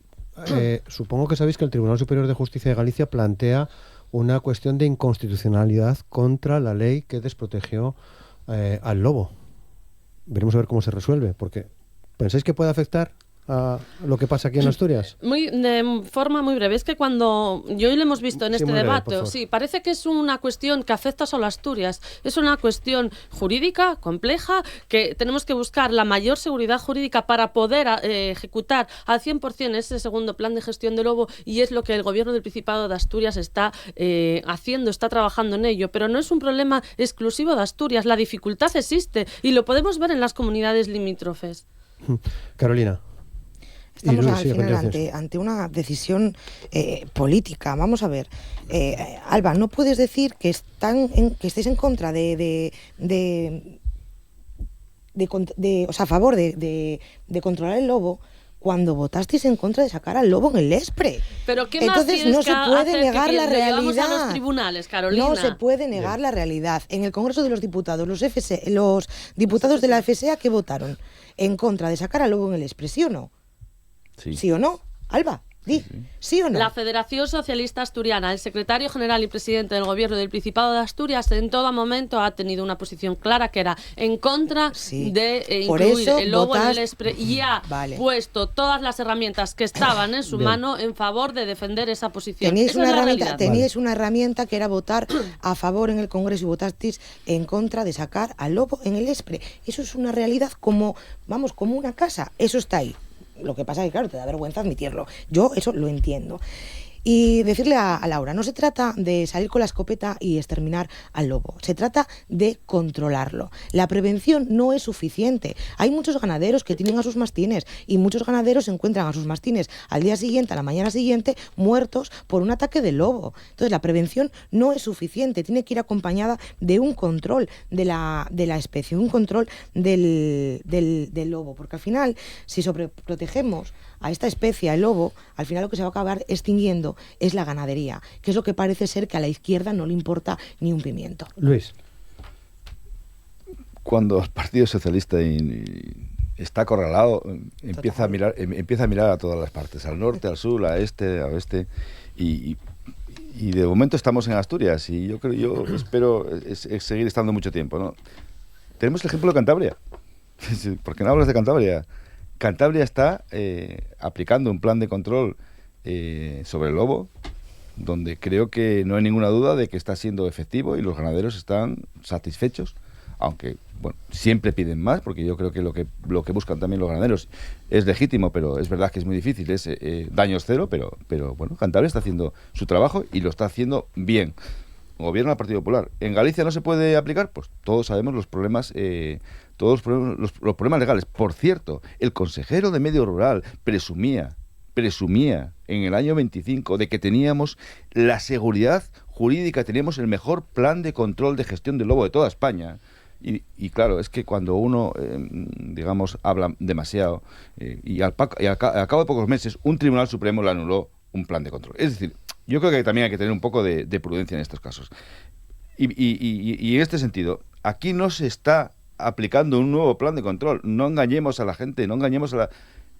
Supongo que sabéis que el Tribunal Superior de Justicia de Galicia plantea una cuestión de inconstitucionalidad contra la ley que desprotegió al lobo. Veremos a ver cómo se resuelve, porque ¿pensáis que puede afectar a lo que pasa aquí en Asturias? De forma muy breve. Es que cuando yo hoy lo hemos visto en Sí, este muy breve, por debate, favor. sí, parece que es una cuestión que afecta solo a Asturias. Es una cuestión jurídica, compleja, que tenemos que buscar la mayor seguridad jurídica para poder ejecutar al 100% ese segundo plan de gestión del lobo, y es lo que el Gobierno del Principado de Asturias está haciendo, está trabajando en ello. Pero no es un problema exclusivo de Asturias. La dificultad existe y lo podemos ver en las comunidades limítrofes. Carolina. Estamos Luis, al sí, a final continuación. ante una decisión política. Vamos a ver, Alba, no puedes decir que que estés en contra o sea, a favor de controlar el lobo cuando votasteis en contra de sacar al lobo en el Espre. Pero ¿qué más Entonces tienes no que se puede hacer negar que la lo llevamos realidad. a los tribunales, Carolina? No se puede negar la realidad. En el Congreso de los Diputados, los diputados de la FSA que votaron en contra de sacar al lobo en el Espre, ¿sí o no? ¿Sí o no? Alba, di, ¿sí o no? La Federación Socialista Asturiana, el secretario general y presidente del Gobierno del Principado de Asturias, en todo momento ha tenido una posición clara, que era en contra de Por incluir eso el lobo en el votas- Espre, y ha puesto todas las herramientas que estaban en su Bien. mano en favor de defender esa posición. Teníais Esa una es la herramienta, realidad. teníais una herramienta que era votar a favor en el Congreso y votasteis en contra de sacar al lobo en el Espre. Eso es una realidad como una casa. Eso está ahí. Lo que pasa es que, claro, te da vergüenza admitirlo. Yo eso lo entiendo. Y decirle a Laura, no se trata de salir con la escopeta y exterminar al lobo, se trata de controlarlo. La prevención no es suficiente. Hay muchos ganaderos que tienen a sus mastines y muchos ganaderos se encuentran a sus mastines al día siguiente, a la mañana siguiente, muertos por un ataque de lobo. Entonces la prevención no es suficiente, tiene que ir acompañada de un control de la especie, un control del lobo, porque al final, si sobreprotegemos a esta especie, el lobo, al final lo que se va a acabar extinguiendo es la ganadería, que es lo que parece ser que a la izquierda no le importa ni un pimiento. Luis. Cuando el Partido Socialista está acorralado, empieza a mirar a todas las partes, al norte, al sur, al este, al oeste, y de momento estamos en Asturias, y yo espero seguir estando mucho tiempo, ¿no? Tenemos el ejemplo de Cantabria. ¿Por qué no hablas de Cantabria? Cantabria está aplicando un plan de control sobre el lobo, donde creo que no hay ninguna duda de que está siendo efectivo y los ganaderos están satisfechos, aunque bueno, siempre piden más, porque yo creo que lo que buscan también los ganaderos es legítimo, pero es verdad que es muy difícil, es daños cero, pero bueno, Cantabria está haciendo su trabajo y lo está haciendo bien. Gobierna el Partido Popular. ¿En Galicia no se puede aplicar? Pues todos sabemos los problemas, los problemas legales. Por cierto, el consejero de Medio Rural presumía en el año 25 de que teníamos la seguridad jurídica, teníamos el mejor plan de control de gestión del lobo de toda España. Y claro, es que cuando uno, digamos, habla demasiado y al cabo de pocos meses un Tribunal Supremo le anuló un plan de control. Es decir, yo creo que también hay que tener un poco de prudencia en estos casos. Y en este sentido, aquí no se está aplicando un nuevo plan de control. No engañemos a la gente, no engañemos a la...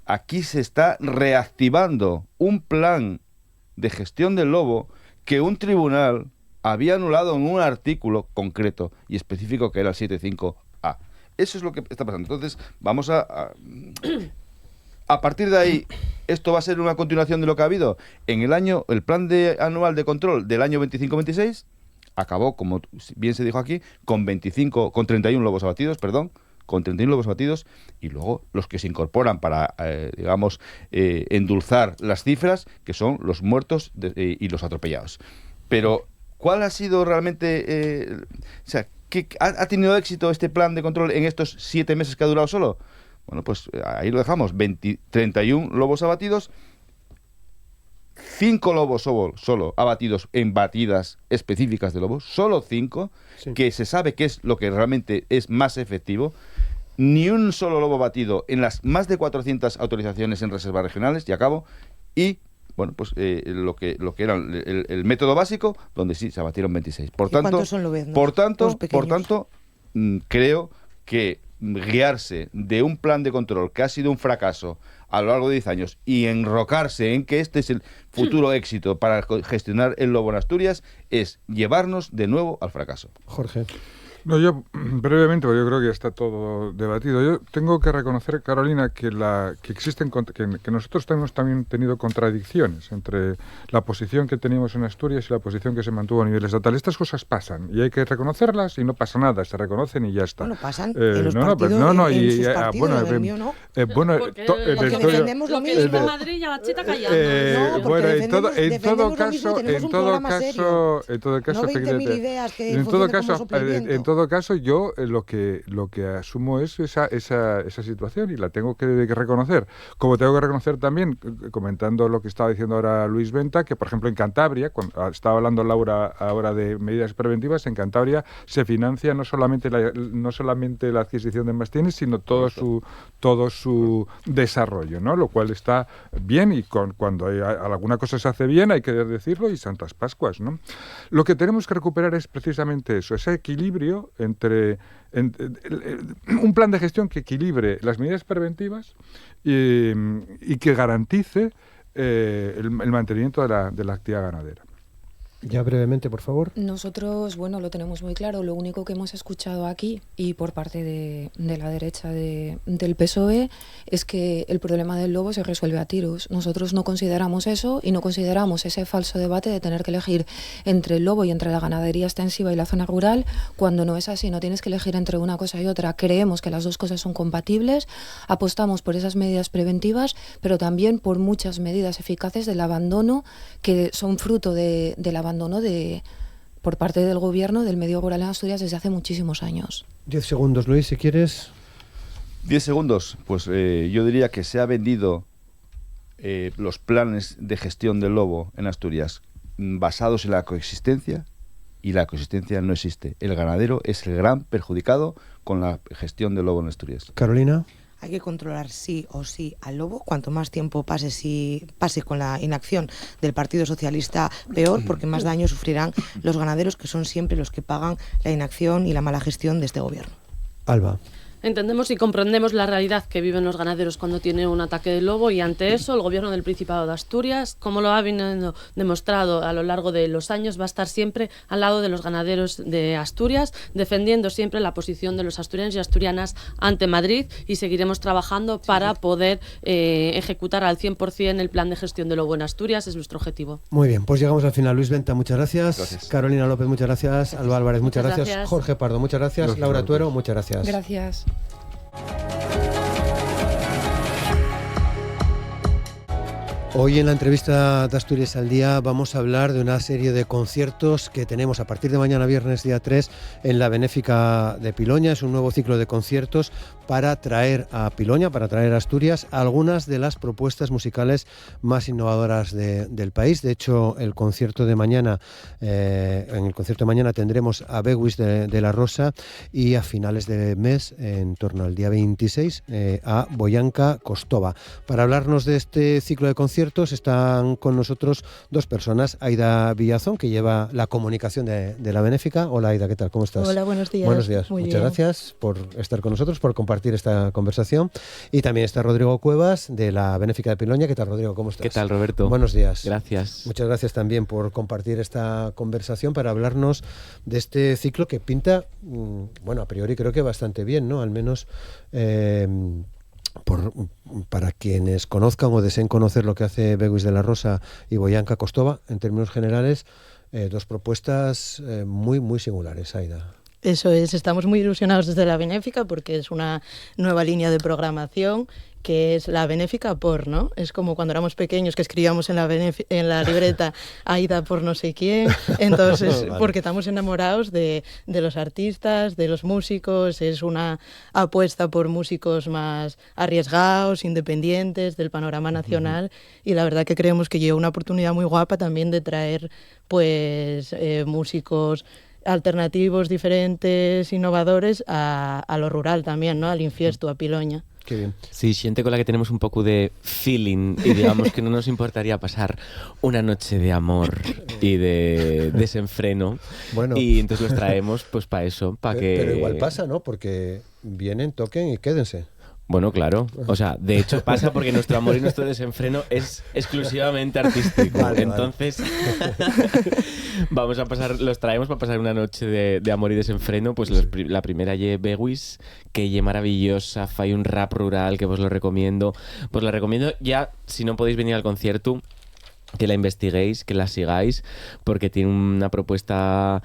Aquí se está reactivando un plan de gestión del lobo que un tribunal había anulado en un artículo concreto y específico que era el 7.5a. Eso es lo que está pasando. Entonces, vamos a partir de ahí, ¿esto va a ser una continuación de lo que ha habido? El plan anual de control del año 25-26 acabó, como bien se dijo aquí, con 31 lobos abatidos, y luego los que se incorporan para, digamos, endulzar las cifras, que son los muertos y los atropellados. Pero, ¿cuál ha sido realmente... ¿ha tenido éxito este plan de control en estos 7 meses que ha durado solo? Bueno, pues ahí lo dejamos. 31 lobos abatidos, 5 lobos solo abatidos en batidas específicas de lobos, solo 5, sí, que se sabe que es lo que realmente es más efectivo. Ni un solo lobo batido en las más de 400 autorizaciones en reservas regionales, y acabo, y bueno, pues lo que era el método básico, donde sí se abatieron 26. Por tanto, ¿cuántos son lobeznos? Por tanto, creo que guiarse de un plan de control que ha sido un fracaso a lo largo de 10 años y enrocarse en que este es el futuro éxito para gestionar el lobo en Asturias es llevarnos de nuevo al fracaso. Jorge. No, yo brevemente, porque yo creo que ya está todo debatido. Yo tengo que reconocer, Carolina, que existen, que nosotros hemos también tenido contradicciones entre la posición que teníamos en Asturias y la posición que se mantuvo a nivel estatal. Estas cosas pasan y hay que reconocerlas y no pasa nada, se reconocen y ya está. Bueno, pasan en los partidos, en sus partidos, en el mío no. Porque defendemos lo mismo en Madrid y a la chita callando. Bueno, en todo caso, en todo caso, yo lo que asumo es esa situación y la tengo que reconocer. Como tengo que reconocer también, comentando lo que estaba diciendo ahora Luis Venta, que por ejemplo en Cantabria, cuando estaba hablando Laura ahora de medidas preventivas, en Cantabria se financia no solamente la adquisición de mastines, sino todo su desarrollo, ¿no? Lo cual está bien y cuando alguna cosa se hace bien hay que decirlo y Santas Pascuas, ¿no? Lo que tenemos que recuperar es precisamente eso, ese equilibrio entre un plan de gestión que equilibre las medidas preventivas y que garantice el mantenimiento de la actividad ganadera. Ya brevemente, por favor. Nosotros, bueno, lo tenemos muy claro. Lo único que hemos escuchado aquí y por parte de la derecha del PSOE es que el problema del lobo se resuelve a tiros. Nosotros no consideramos eso y no consideramos ese falso debate de tener que elegir entre el lobo y entre la ganadería extensiva y la zona rural, cuando no es así. No tienes que elegir entre una cosa y otra. Creemos que las dos cosas son compatibles. Apostamos por esas medidas preventivas, pero también por muchas medidas eficaces del abandono que son fruto del abandono por parte del gobierno del medio rural en Asturias desde hace muchísimos años. 10 segundos, Luis, si quieres. 10 segundos. Pues yo diría que se ha vendido los planes de gestión del lobo en Asturias basados en la coexistencia, y la coexistencia no existe. El ganadero es el gran perjudicado con la gestión del lobo en Asturias. Carolina. Hay que controlar sí o sí al lobo. Cuanto más tiempo pase con la inacción del Partido Socialista, peor, porque más daño sufrirán los ganaderos, que son siempre los que pagan la inacción y la mala gestión de este gobierno. Alba. Entendemos y comprendemos la realidad que viven los ganaderos cuando tienen un ataque de lobo, y ante eso el Gobierno del Principado de Asturias, como lo ha demostrado a lo largo de los años, va a estar siempre al lado de los ganaderos de Asturias, defendiendo siempre la posición de los asturianos y asturianas ante Madrid, y seguiremos trabajando para poder ejecutar al 100% el plan de gestión del lobo en Asturias. Es nuestro objetivo. Muy bien, pues llegamos al final. Luis Venta, muchas gracias. Gracias. Carolina López, muchas gracias. Alba Álvarez, muchas gracias. Jorge Pardo, muchas gracias. Gracias. Laura Tuero, muchas gracias. Gracias. Hoy en la entrevista de Asturias al Día vamos a hablar de una serie de conciertos que tenemos a partir de mañana viernes día 3 en la Benéfica de Piloña. Es un nuevo ciclo de conciertos para traer a Piloña, para traer a Asturias algunas de las propuestas musicales más innovadoras del país. De hecho, el concierto de mañana, en el concierto de mañana tendremos a Beguis de la Rosa, y a finales de mes, en torno al día 26, a Boyanka Kostova. Para hablarnos de este ciclo de conciertos están con nosotros dos personas. Aida Villazón, que lleva la comunicación de la Benéfica. Hola Aida, ¿qué tal? ¿Cómo estás? Hola, buenos días. Buenos días. Muy Muchas bien. gracias por estar con nosotros, por compartir esta conversación. Y también está Rodrigo Cuevas, de la Benéfica de Piloña. ¿Qué tal, Rodrigo? ¿Cómo estás? ¿Qué tal, Roberto? Buenos días. Gracias. Muchas gracias también por compartir esta conversación para hablarnos de este ciclo que pinta, bueno, a priori creo que bastante bien, ¿no? Al menos para quienes conozcan o deseen conocer lo que hace Beguis de la Rosa y Boyanka Kostova, en términos generales, dos propuestas muy, muy singulares, Aida. Eso es, estamos muy ilusionados desde la Benéfica porque es una nueva línea de programación que es la Benéfica por, ¿no? Es como cuando éramos pequeños que escribíamos en la libreta Aida por no sé quién. Entonces, vale. Porque estamos enamorados de los artistas, de los músicos. Es una apuesta por músicos más arriesgados, independientes, del panorama nacional. Y la verdad que creemos que lleva una oportunidad muy guapa también de traer pues músicos alternativos, diferentes, innovadores a lo rural también, ¿no? Al Infiesto, a Piloña. Qué bien. Sí, siente con la que tenemos un poco de feeling y digamos que no nos importaría pasar una noche de amor y de desenfreno. Bueno. Y entonces los traemos pues para eso, para que... Pero igual pasa, ¿no? Porque vienen, toquen y quédense. Bueno, claro. O sea, de hecho pasa porque nuestro amor y nuestro desenfreno es exclusivamente artístico. Vale, Entonces, los traemos para pasar una noche de amor y desenfreno. Pues la primera lle Bewis, que lle maravillosa, fai un rap rural que vos lo recomiendo. Pues la recomiendo ya, si no podéis venir al concierto, que la investiguéis, que la sigáis, porque tiene una propuesta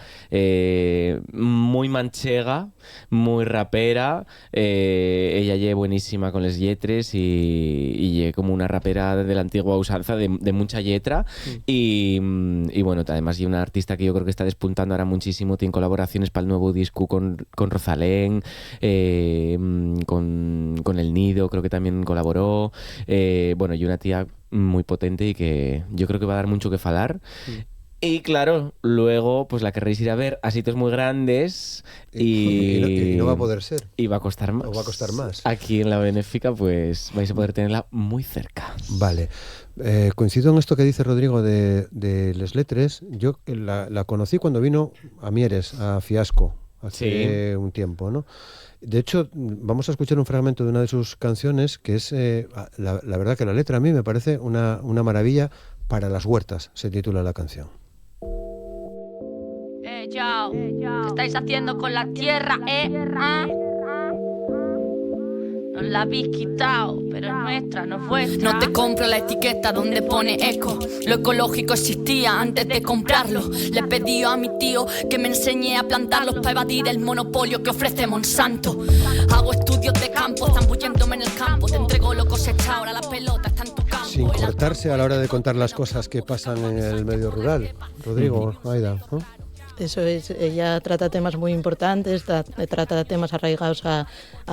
muy manchega, muy rapera. Ella lle buenísima con les lletres y lle como una rapera de la antigua usanza de mucha letra. Y bueno, además lle una artista que yo creo que está despuntando ahora muchísimo. Tiene colaboraciones para el nuevo disco con Rosalén, con El Nido, creo que también colaboró. Bueno, y una tía muy potente y que yo creo que va a dar mucho que falar. Y claro, luego pues la querréis ir a ver a sitios muy grandes y no va a poder ser. Y va a costar más. O va a costar más. Aquí en la Benéfica pues vais a poder tenerla muy cerca. Vale. Coincido en esto que dice Rodrigo de Les Letres. Yo la conocí cuando vino a Mieres, a Fiasco, hace un tiempo, ¿no? De hecho, vamos a escuchar un fragmento de una de sus canciones que es, la verdad que la letra a mí me parece una maravilla. Para las huertas, se titula la canción. Yo, ¿qué estáis haciendo con la tierra, Nos la habéis quitado, pero es nuestra, no es vuestra. No te compro la etiqueta donde pone eco. Lo ecológico existía antes de comprarlo. Le pedí a mi tío que me enseñe a plantarlos para evadir el monopolio que ofrece Monsanto. Hago estudios de campo, zambulléndome en el campo. Te entrego lo cosechado, ahora la pelota está en tu campo. Sin cortarse a la hora de contar las cosas que pasan en el medio rural. Rodrigo, Aida, ¿no? Eso es, ella trata temas muy importantes, trata temas arraigados a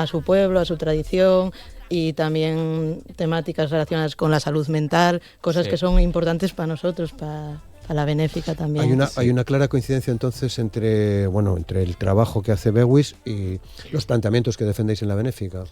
su pueblo, a su tradición, y también temáticas relacionadas con la salud mental, cosas que son importantes para nosotros, para la Benéfica también. Hay una clara coincidencia entonces entre el trabajo que hace Bewis y los planteamientos que defendéis en la Benéfica.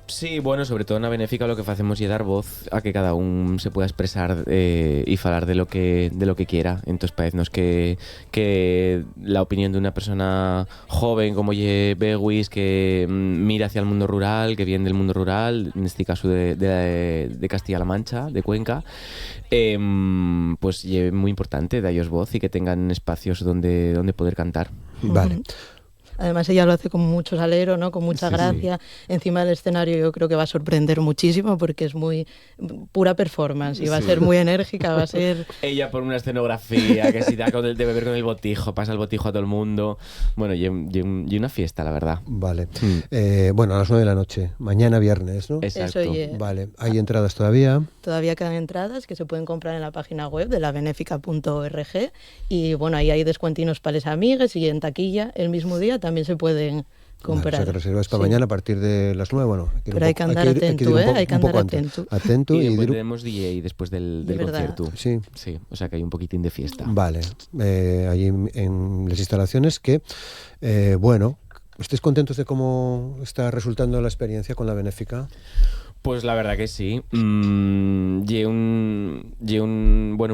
Sí, bueno, sobre todo en la Benéfica lo que hacemos es dar voz a que cada uno se pueda expresar y falar de lo que quiera. Entonces parece que la opinión de una persona joven como Bewis, que mira hacia el mundo rural, que viene del mundo rural, en este caso de Castilla-La Mancha, de Cuenca, pues es muy importante dar ellos voz y que tengan espacios donde poder cantar. Vale. Además ella lo hace con mucho salero, ¿no? Con mucha gracia. Encima del escenario yo creo que va a sorprender muchísimo porque es muy pura performance y va a ser muy enérgica, va a ser... Ella por una escenografía que si da de beber con el botijo, pasa el botijo a todo el mundo. Bueno, y una fiesta, la verdad. Vale. Bueno, a las 9 de la noche, mañana viernes, ¿no? Exacto. Eso, vale. ¿Hay entradas todavía? Todavía quedan entradas que se pueden comprar en la página web de labenéfica.org y bueno, ahí hay descuentinos para las amigas y en taquilla el mismo día también se pueden comprar. Vale, o sea, que reservas para mañana a partir de las 9, bueno. Pero hay que andar atento, hay que andar atento. Atento y después tenemos DJ después del concierto. Sí. Sí, o sea que hay un poquitín de fiesta. Vale, allí en las instalaciones que, bueno, ¿estáis contentos de cómo está resultando la experiencia con la Benéfica? Pues la verdad que sí. Un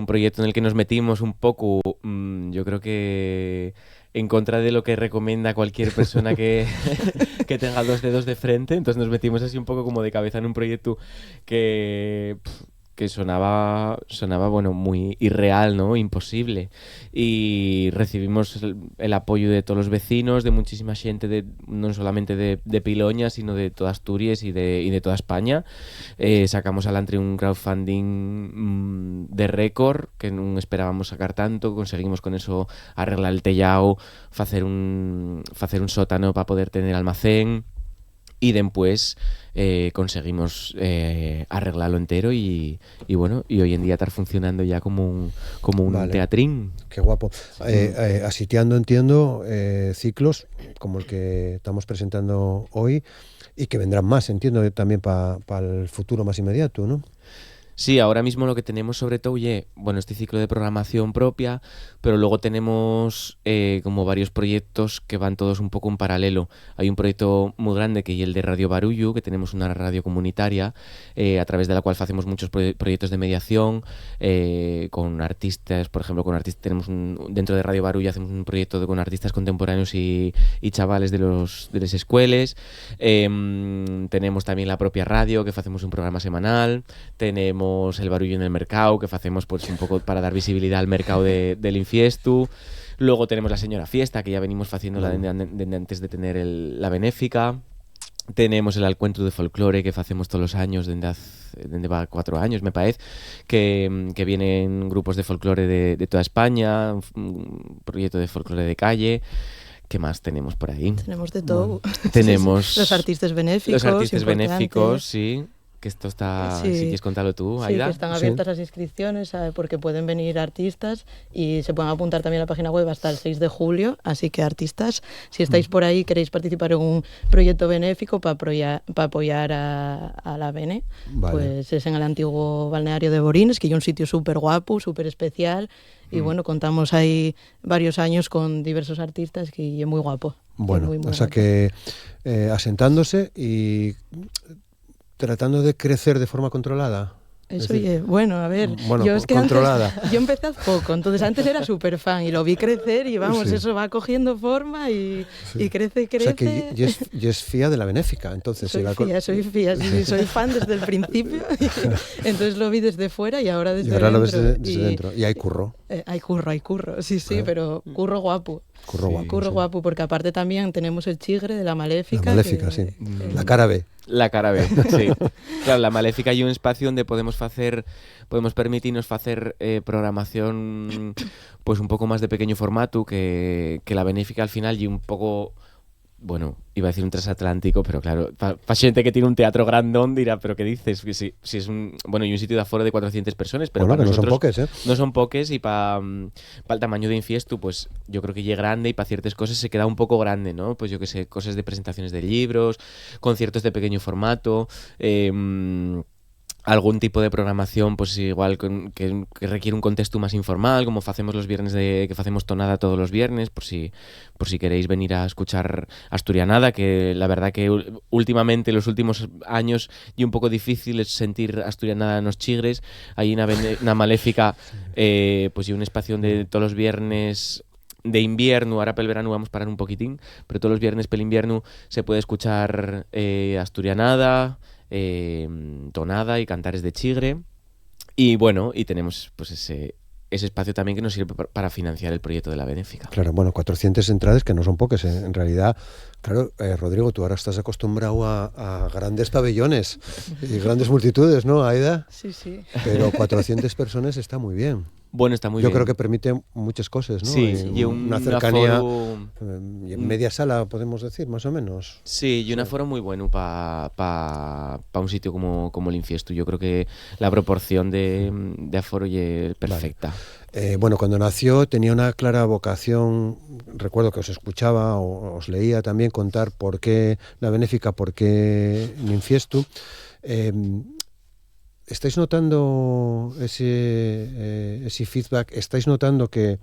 proyecto en el que nos metimos un poco, yo creo que en contra de lo que recomienda cualquier persona que tenga dos dedos de frente. Entonces nos metimos así un poco como de cabeza en un proyecto que sonaba bueno, muy irreal, ¿no? Imposible. Y recibimos el apoyo de todos los vecinos, de muchísima gente, no solamente de Piloña, sino de toda Asturias y de toda España. Sacamos adelante un crowdfunding de récord, que no esperábamos sacar tanto. Conseguimos con eso arreglar el tellao, hacer un sótano para poder tener almacén. Y después conseguimos arreglarlo entero y bueno, y hoy en día estar funcionando ya como un vale. Teatrín. Qué guapo. Asitiando, entiendo, ciclos como el que estamos presentando hoy y que vendrán más, entiendo, también para el futuro más inmediato, ¿no? Sí, ahora mismo lo que tenemos sobre todo, bueno, este ciclo de programación propia, pero luego tenemos como varios proyectos que van todos un poco en paralelo. Hay un proyecto muy grande que es el de Radio Barullo, que tenemos una radio comunitaria a través de la cual hacemos muchos proyectos de mediación con artistas, por ejemplo, tenemos dentro de Radio Barullo hacemos un proyecto con artistas contemporáneos y chavales de las escuelas. Tenemos también la propia radio, que hacemos un programa semanal. Tenemos el Barullo en el mercado, que hacemos pues un poco para dar visibilidad al mercado del Infiestu. Luego tenemos la Señora Fiesta, que ya venimos haciéndola desde antes de tener la benéfica. Tenemos el Alcuentro de Folclore, que hacemos todos los años, desde va 4 años, me parece, que vienen grupos de folclore de toda España, un proyecto de folclore de calle. ¿Qué más tenemos por ahí? Tenemos de todo. Tenemos los artistas benéficos. Los artistas benéficos, sí. Que esto está... Si quieres contarlo tú, Aida. Sí, que están abiertas las inscripciones porque pueden venir artistas y se pueden apuntar también a la página web hasta el 6 de julio. Así que artistas, si estáis por ahí, queréis participar en un proyecto benéfico para apoyar a la Bene, pues es en el antiguo balneario de Borines, que hay un sitio súper guapo, súper especial. Y bueno, contamos ahí varios años con diversos artistas y es muy guapo. Bueno, muy, muy o sea que asentándose y tratando de crecer de forma controlada. Eso, bueno, a ver, yo es que controlada. Yo empecé hace poco, entonces antes era súper fan y lo vi crecer y vamos, eso va cogiendo forma y crece. O sea que yo es fía de la benéfica, entonces. Soy fía, sí, soy fan desde el principio, entonces lo vi desde fuera y ahora desde dentro. Lo ves desde dentro. Y hay curro. Hay curro, sí, pero curro guapo. Curro guapo, porque aparte también tenemos el Chigre de la Maléfica. La Maléfica, sí. La cara B. La cara B, sí. Claro, la Maléfica hay un espacio donde podemos permitirnos hacer programación pues un poco más de pequeño formato que la Benéfica al final y un poco... Bueno, iba a decir un transatlántico, pero claro, para gente que tiene un teatro grandón dirá, ¿pero qué dices? Si es un sitio de aforo de 400 personas, pero para nosotros no son poques, ¿eh? No son poques y para el tamaño de Infiestu, pues yo creo que llega grande y para ciertas cosas se queda un poco grande, ¿no? Pues yo que sé, cosas de presentaciones de libros, conciertos de pequeño formato, algún tipo de programación pues igual que requiere un contexto más informal, como hacemos los viernes que hacemos tonada todos los viernes, por si queréis venir a escuchar Asturianada, que la verdad que últimamente, los últimos años, y un poco difícil es sentir Asturianada en los Chigres. Hay una Maléfica, pues y un espacio de todos los viernes de invierno, ahora para el verano vamos a parar un poquitín, pero todos los viernes para el invierno se puede escuchar Asturianada, tonada y cantares de Chigre, y bueno, y tenemos pues ese espacio también que nos sirve para financiar el proyecto de la Benéfica. Claro, bueno, 400 entradas que no son pocas, en realidad. Claro, Rodrigo, tú ahora estás acostumbrado a grandes pabellones y grandes multitudes, ¿no, Aida? Sí. Pero 400 personas está muy bien. Bueno, está muy bien. Yo creo que permite muchas cosas, ¿no? Sí, y una cercanía, y en media sala, podemos decir, más o menos. Sí, y un aforo muy bueno para un sitio como el Infiestu. Yo creo que la proporción de aforo es perfecta. Vale. Bueno, cuando nació tenía una clara vocación, recuerdo que os escuchaba o os leía también contar por qué la Benéfica, por qué Infiestu. ¿Estáis notando ese feedback? ¿Estáis notando que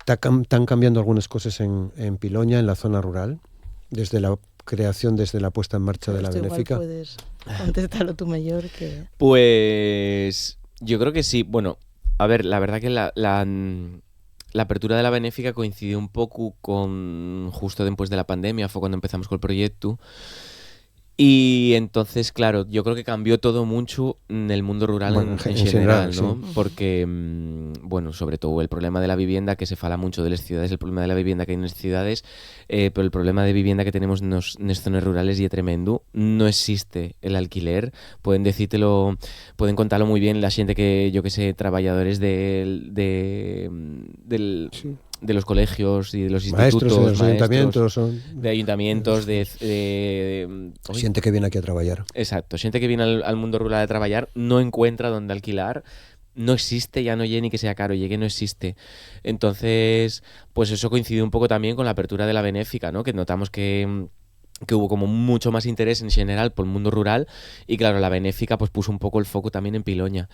están cambiando algunas cosas en Piloña, en la zona rural, desde la creación, desde la puesta en marcha de la Benéfica? Igual puedes contestarlo tú mejor que... Pues yo creo que sí. Bueno, a ver, la verdad que la apertura de la Benéfica coincidió un poco con justo después de la pandemia, fue cuando empezamos con el proyecto. Y entonces, claro, yo creo que cambió todo mucho en el mundo rural en general, ¿no? Sí. Porque, bueno, sobre todo el problema de la vivienda, que se fala mucho de las ciudades, el problema de la vivienda que hay en las ciudades, pero el problema de vivienda que tenemos en las zonas rurales y es tremendo. No existe el alquiler. Pueden decírtelo, pueden contarlo muy bien la gente que, yo que sé, trabajadores del sí. De los colegios y de los maestros, institutos, de los ayuntamientos, de ayuntamientos, gente que viene aquí a trabajar. Exacto, gente que viene al mundo rural a trabajar no encuentra dónde alquilar, no existe, ya no llegue ni que sea caro, llegue no existe. Entonces, pues eso coincide un poco también con la apertura de la Benéfica, ¿no? Que notamos que que hubo como mucho más interés en general por el mundo rural y claro, la benéfica pues puso un poco el foco también en Piloña.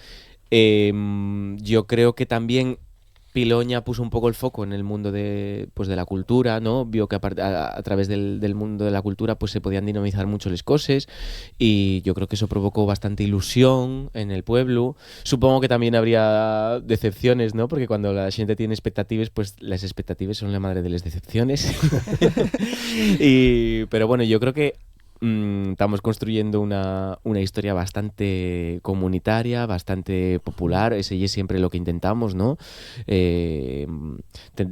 Yo creo que también Piloña puso un poco el foco en el mundo de la cultura, ¿no? Vio que a través del mundo de la cultura pues se podían dinamizar mucho las cosas y yo creo que eso provocó bastante ilusión en el pueblo. Supongo que también habría decepciones, ¿no? Porque cuando la gente tiene expectativas, pues las expectativas son la madre de las decepciones. Pero bueno, yo creo que estamos construyendo una historia bastante comunitaria, bastante popular. Ese es siempre lo que intentamos, ¿no? De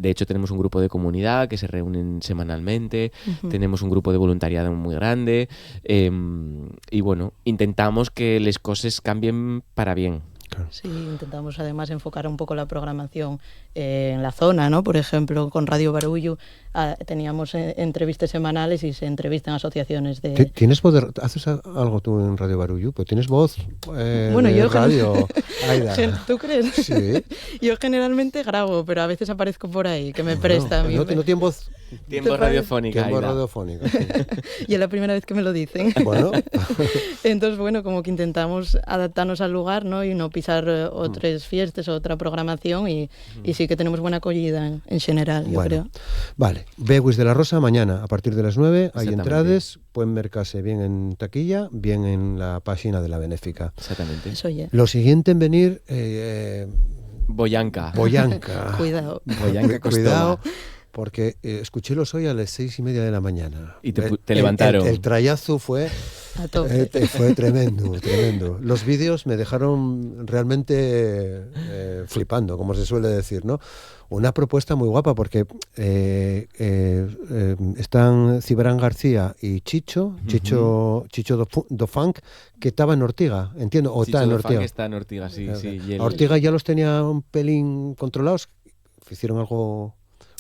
hecho, tenemos un grupo de comunidad que se reúnen semanalmente, tenemos un grupo de voluntariado muy grande y bueno, intentamos que las cosas cambien para bien. Sí, intentamos además enfocar un poco la programación en la zona, ¿no? Por ejemplo, con Radio Barullo teníamos entrevistas semanales y se entrevistan asociaciones de... ¿Tienes voz ¿Haces algo tú en Radio Barullo? Pues tienes voz bueno, de yo radio, Aida. ¿Tú crees? Sí. Yo generalmente grabo, pero a veces aparezco por ahí, que me presta a mí. No tiene voz... Tiempo radiofónica. Tiempo radiofónica, sí. Y es la primera vez que me lo dicen. Bueno. Entonces, bueno, como que intentamos adaptarnos al lugar, ¿no? Y no pisar otras fiestas o otra programación y sí que tenemos buena acogida en general, yo creo. Vale. Beguis de la Rosa, mañana a partir de las 9 hay entradas, pueden mercarse bien en taquilla, bien en la página de la Benéfica. Exactamente. Eso ya. Lo siguiente en venir... Boyanca. Cuidado. Boyanca Cuidado. Porque escuchélos hoy a las 6:30 de la mañana. Y te levantaron. El trayazo fue... A tope. Fue tremendo, tremendo. Los vídeos me dejaron realmente flipando, como se suele decir, ¿no? Una propuesta muy guapa porque están Cibrán García y Chicho do Funk, que estaba en Ortiga, entiendo, o Chicho está en do Ortiga. Funk está en Ortiga, sí. A Ortiga ya los tenía un pelín controlados, hicieron algo...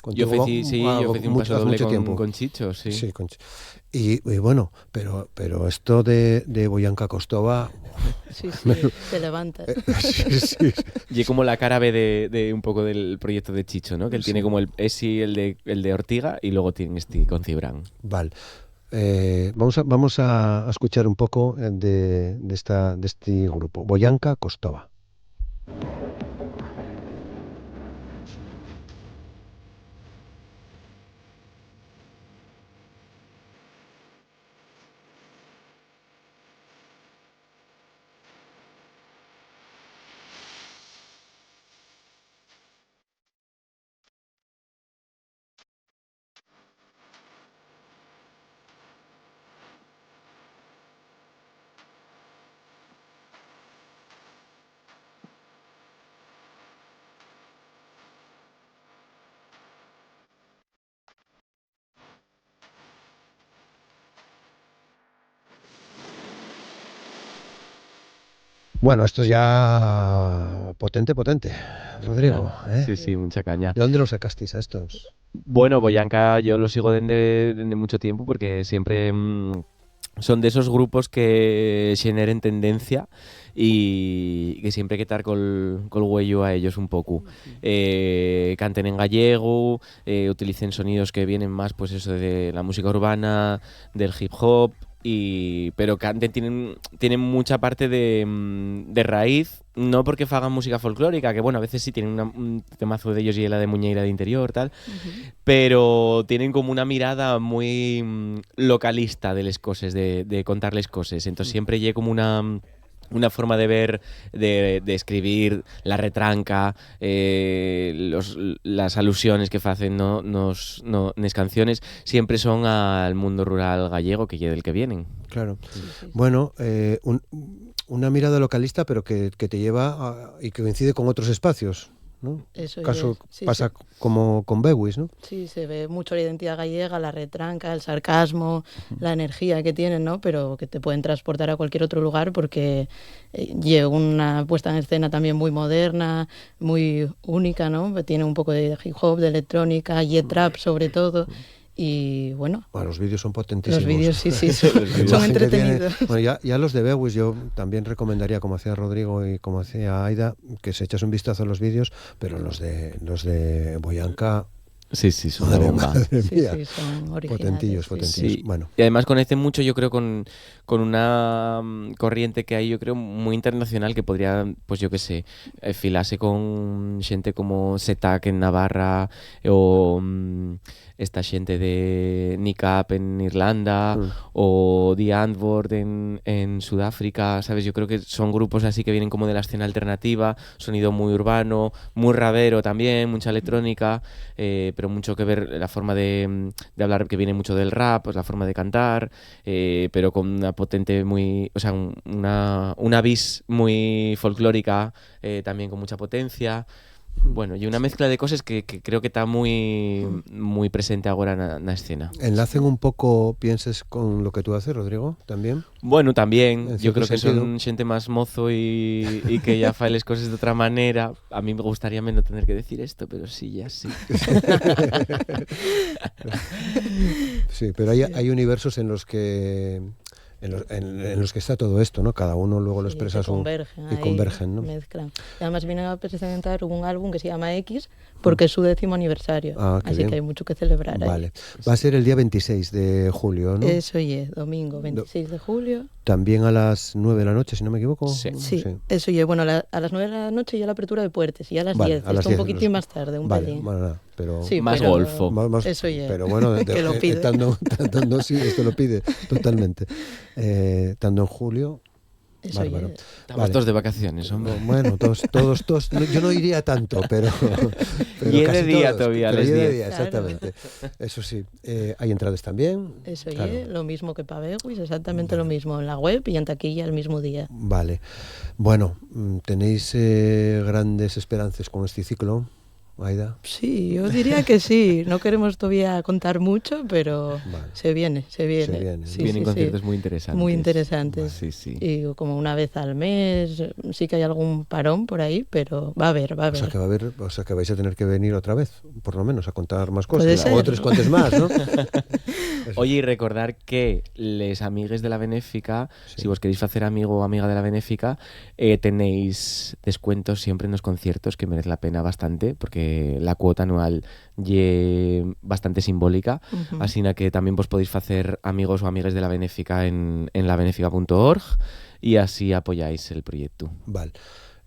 Yo hice un paso doble con Chicho, sí. Sí, y bueno, pero esto de Boyanca Costova... Sí, te levanta. Sí. Y como la cara B de un poco del proyecto de Chicho, ¿no? Que él tiene como el de Ortiga y luego tiene con Cibrán. Vale. Vamos a escuchar un poco de este grupo. Boyanca Costova. Bueno, esto es ya potente, Rodrigo. Sí, mucha caña. ¿De dónde lo sacasteis a estos? Bueno, Boyanca yo lo sigo desde mucho tiempo porque siempre son de esos grupos que generen tendencia y que siempre hay que estar col huello a ellos un poco. Canten en gallego, utilicen sonidos que vienen más pues eso de la música urbana, del hip hop, pero canten tienen mucha parte de raíz, no porque fagan música folclórica, que bueno, a veces sí tienen un temazo de ellos y la de Muñeira de Interior, tal, pero tienen como una mirada muy localista de las cosas, de contar las cosas. Entonces siempre llega como una forma de ver, de escribir, la retranca, las alusiones que hacen las canciones, siempre son al mundo rural gallego, que es del que vienen. Claro. Sí. Bueno, una mirada localista, pero que te lleva y que coincide con otros espacios, ¿no? Eso pasa como con Beguis, ¿no? Sí, se ve mucho la identidad gallega, la retranca, el sarcasmo, la energía que tienen, ¿no? Pero que te pueden transportar a cualquier otro lugar porque lleva una puesta en escena también muy moderna, muy única, ¿no? Tiene un poco de hip hop, de electrónica, y trap sobre todo. Y bueno, los vídeos son potentísimos. Los vídeos sí son entretenidos. Bueno, ya los de Beguis yo también recomendaría, como hacía Rodrigo y como hacía Aida, que se echas un vistazo a los vídeos, pero los de Boyanca Sí, son una bomba. Madre mía. Sí, son originales. Potentillos. Sí. Bueno. Y además conecten mucho, yo creo, con una corriente que hay, yo creo, muy internacional que podría, pues yo qué sé, filarse con xente como Setak en Navarra o esta xente de Nicap en Irlanda o The Antwoord en Sudáfrica, ¿sabes? Yo creo que son grupos así que vienen como de la escena alternativa, sonido muy urbano, muy rabero también, mucha electrónica, pero mucho que ver la forma de hablar, que viene mucho del rap, pues la forma de cantar, pero con una potente muy, o sea, una vis muy folclórica, también con mucha potencia. Bueno, y una mezcla de cosas que creo que está muy muy presente ahora en la escena. ¿Enlacen un poco, pienses, con lo que tú haces, Rodrigo, también? Bueno, también, En yo creo que cierto son xente más mozo y que ya fai las cosas de otra manera. A mí me gustaría menos tener que decir esto, pero sí, ya sí. Sí, pero hay universos en los que en los que está todo esto, ¿no? Cada uno luego lo expresa y convergen, ¿no? Mezclan. Y además vienen a presentar un álbum que se llama X porque es su 10º aniversario. Así bien. que hay mucho que celebrar ahí. Vale. Va a ser el día 26 de julio, ¿no? Eso domingo 26 de julio. También a las 9 de la noche, si no me equivoco. Sí. Eso bueno, a las 9 de la noche ya la apertura de puertas y a las 10. A las Esto 10, un poquitín más tarde, un pelín. Bueno, nada, pero sí, más golfo. Eso pero bueno, que lo pide. Sí, esto lo pide totalmente. Estando en julio. Eso bárbaro. Estamos todos de vacaciones, hombre. Bueno, todos. Yo no iría tanto, pero y es casi de día todos, todavía, pero les y de 10. día, exactamente. Eso sí. ¿Hay entradas también? Eso lo mismo que Pavewis, exactamente lo mismo en la web y en taquilla el mismo día. Vale. Bueno, ¿tenéis grandes esperanzas con este ciclo, Aida? Sí, yo diría que sí. No queremos todavía contar mucho, pero se viene. Vienen conciertos muy interesantes. Muy interesantes. Vale. Sí. Y como una vez al mes, sí que hay algún parón por ahí, pero va a haber. O sea que vais a tener que venir otra vez, por lo menos, a contar más cosas. Puede ser. O 3 cuantos más, ¿no? Oye, y recordar que les amigues de la Benéfica, si vos queréis hacer amigo o amiga de la Benéfica, tenéis descuentos siempre en los conciertos, que merece la pena bastante, porque la cuota anual es bastante simbólica, así que también vos podéis hacer amigos o amigas de la Benéfica en labenéfica.org y así apoyáis el proyecto. Vale.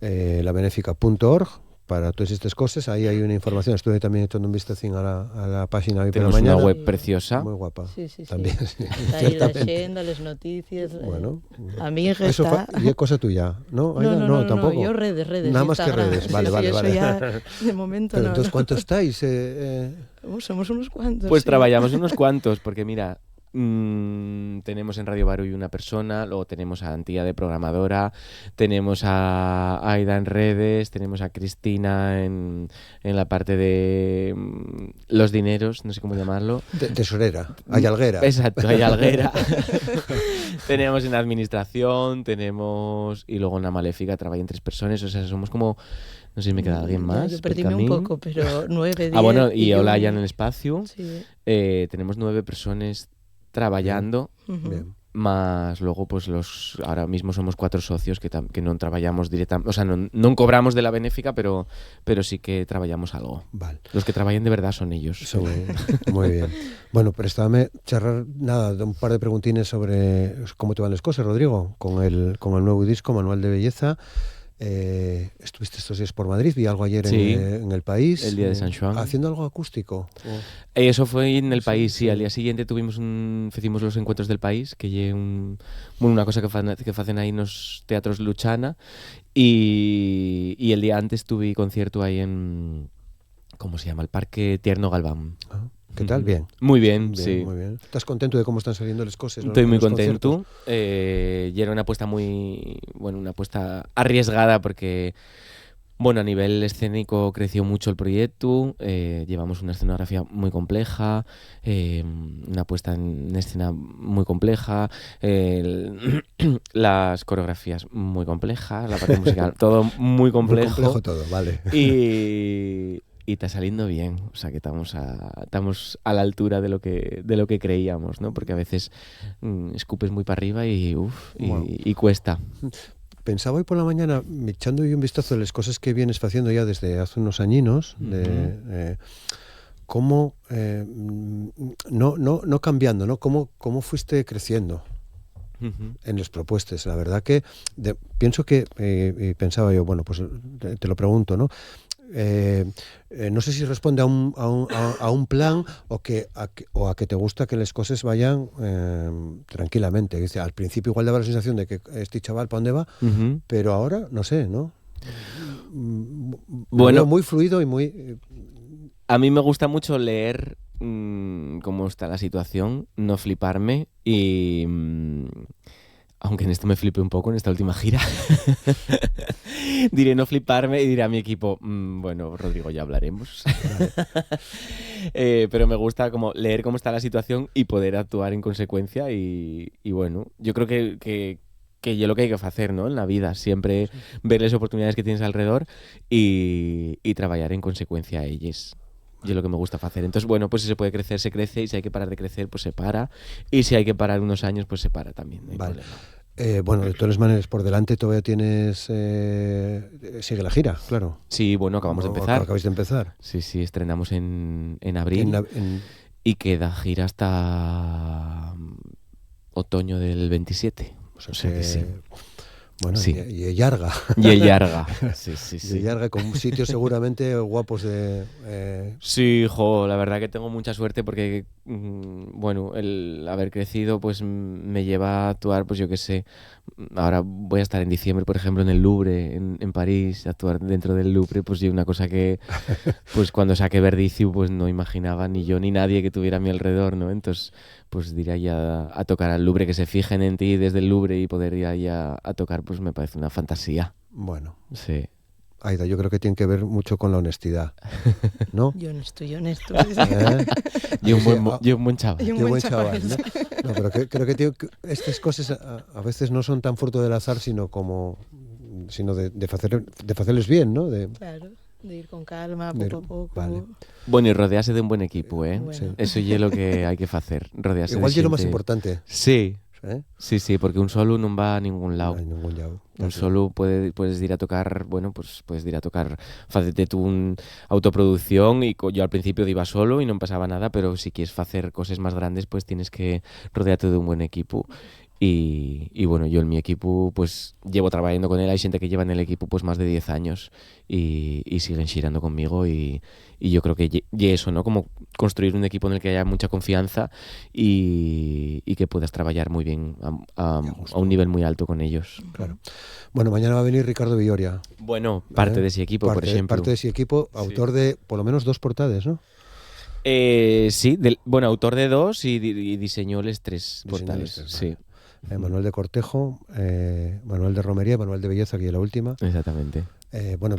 Labenéfica.org para todas estas cosas, ahí hay una información. Estuve también echando un vistacín a la página hoy por la mañana. Tenemos una web preciosa. Muy guapa. Sí. También, Está ahí la agenda, las noticias. Bueno, amigas. Eso es cosa tuya, ¿no? No, tampoco. Yo redes. Nada más Instagram. que redes. Vale. Eso ya, de momento. Pero entonces, ¿cuántos estáis? Somos unos cuantos. Pues trabajamos unos cuantos, porque mira, tenemos en Radio Baruy una persona, luego tenemos a Antía de programadora, tenemos a Aida en redes, tenemos a Cristina en la parte de los dineros, no sé cómo llamarlo. Tesorera, ayalguera. Exacto, ayalguera. Tenemos en administración, y luego en la Maléfica trabajan 3 personas, o sea, somos como... No sé si me queda alguien más. Yo perdíme un poco, pero 9, 10... bueno, y Olaya en el espacio. Sí. Tenemos 9 personas trabajando, más luego pues ahora mismo somos 4 socios que no trabajamos directamente, o sea, no cobramos de la Benéfica, pero sí que trabajamos algo. Vale. Los que trabajan de verdad son ellos. Muy bien. Bueno, préstame charlar de un par de preguntines sobre cómo te van las cosas, Rodrigo, con el nuevo disco, Manual de Belleza. Estuviste estos días por Madrid, vi algo ayer en El País, el día de San Juan, haciendo algo acústico. Eso fue en El País, sí. Al día siguiente hicimos los encuentros del País, que es una cosa que hacen ahí en los teatros Luchana, y el día antes tuve concierto ahí en, ¿cómo se llama? El Parque Tierno Galván. ¿Qué tal? Bien. Muy bien, sí. Muy bien. ¿Estás contento de cómo están saliendo las cosas? Estoy muy contento. Y era una apuesta una apuesta arriesgada porque, a nivel escénico creció mucho el proyecto. Llevamos una escenografía muy compleja, una puesta en escena muy compleja, las coreografías muy complejas, la parte musical, todo muy complejo. Muy complejo todo, vale. Y está saliendo bien, o sea que estamos a la altura de lo que creíamos, ¿no? Porque a veces escupes muy para arriba y cuesta. Pensaba hoy por la mañana, echando un vistazo de las cosas que vienes haciendo ya desde hace unos añinos, cómo, no cambiando, ¿no? Cómo fuiste creciendo en las propuestas. La verdad que pienso que, pensaba yo, bueno, pues te lo pregunto, ¿no? No sé si responde a un plan o a que te gusta que las cosas vayan tranquilamente. Dice, al principio igual daba la sensación de que este chaval ¿para dónde va? Pero ahora, no sé, ¿no? Bueno, muy fluido y muy... A mí me gusta mucho leer cómo está la situación, no fliparme y... aunque en esto me flipé un poco en esta última gira. Diré no fliparme y diré a mi equipo, bueno, Rodrigo, ya hablaremos. Pero me gusta como leer cómo está la situación y poder actuar en consecuencia y bueno, yo creo que es lo que hay que hacer, ¿no? En la vida, siempre ver las oportunidades que tienes alrededor y trabajar en consecuencia a ellas. Y es lo que me gusta hacer. Entonces, bueno, pues si se puede crecer, se crece, y si hay que parar de crecer, pues se para. Y si hay que parar unos años, pues se para también. No hay problema. Bueno, de todas maneras, por delante todavía tienes... sigue la gira, claro. Sí, bueno, acabamos de empezar. Acabáis de empezar. Sí, estrenamos en abril y queda gira hasta otoño del 27. O sea que sí. Bueno, sí. Y llarga. Y llarga. Sí. Y llarga, con sitios seguramente guapos de... Sí, la verdad que tengo mucha suerte porque, bueno, el haber crecido pues me lleva a actuar, pues yo qué sé. Ahora voy a estar en diciembre, por ejemplo, en el Louvre, en París, actuar dentro del Louvre, pues yo una cosa que, pues cuando saqué Verdicio, pues no imaginaba ni yo ni nadie que tuviera a mi alrededor, ¿no? Entonces, pues diría ya a tocar al Louvre, que se fijen en ti desde el Louvre y poder ir ahí a tocar, pues me parece una fantasía. Bueno. Sí. Aida, yo creo que tiene que ver mucho con la honestidad, ¿no? Yo honesto. Y un buen chaval. Y un buen chaval, ¿no? No, pero creo que estas cosas a veces no son tan fruto del azar, sino de hacerles bien, ¿no? Claro, de ir con calma, poco a poco. Vale. Bueno, y rodearse de un buen equipo, ¿eh? Bueno. Sí. Eso es lo que hay que hacer, rodearse Igual de es lo más importante. Sí. Sí, porque un solo no va a ningún lado. No hay ningún lado. Un solo puedes ir a tocar, bueno, pues puedes ir a tocar, facete tú un autoproducción y yo al principio iba solo y no pasaba nada, pero si quieres hacer cosas más grandes, pues tienes que rodearte de un buen equipo. Y bueno, yo en mi equipo pues llevo trabajando con él, hay gente que lleva en el equipo pues más de 10 años y siguen girando conmigo y yo creo que eso, ¿no? Como construir un equipo en el que haya mucha confianza y que puedas trabajar muy bien a un nivel muy alto con ellos. Claro. Bueno, mañana va a venir Ricardo Villoria. Bueno, parte de ese equipo, por ejemplo. Parte de ese equipo, autor de por lo menos 2 portadas, ¿no? Sí, autor de 2 y diseñó les 3 portales. Sí. Manuel de Cortejo, Manuel de Romería, Manuel de Belleza, que es la última. Exactamente. Bueno,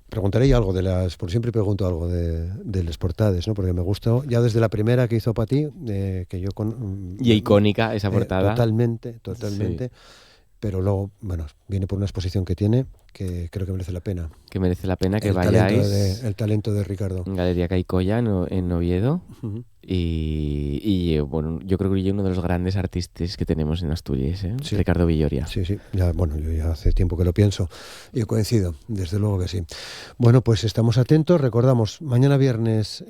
preguntaré algo por siempre pregunto algo de las portadas, ¿no? Porque me gustó, ya desde la primera que hizo para ti, que yo y icónica esa portada. Totalmente. Sí. Pero luego, bueno, viene por una exposición que tiene, que creo que merece la pena. Que merece la pena que vayáis. El talento de Ricardo. En Galería Caicoya, en Oviedo. Uh-huh. Y bueno, yo creo que es uno de los grandes artistas que tenemos en Asturias, ¿eh? Sí. Ricardo Villoria. Sí. Yo ya hace tiempo que lo pienso y coincido, desde luego que sí. Bueno, pues estamos atentos. Recordamos, mañana viernes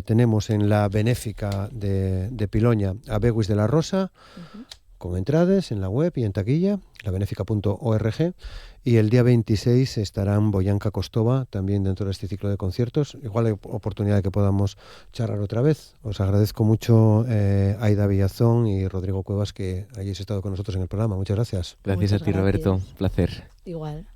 tenemos en la Benéfica de Piloña a Beguis de la Rosa, con entradas en la web y en taquilla, labenéfica.org, y el día 26 estarán Boyanka Kostova también dentro de este ciclo de conciertos. Igual hay oportunidad de que podamos charlar otra vez. Os agradezco mucho Aida Villazón y Rodrigo Cuevas que hayáis estado con nosotros en el programa. Muchas gracias. Gracias a ti, Roberto. Placer. Igual.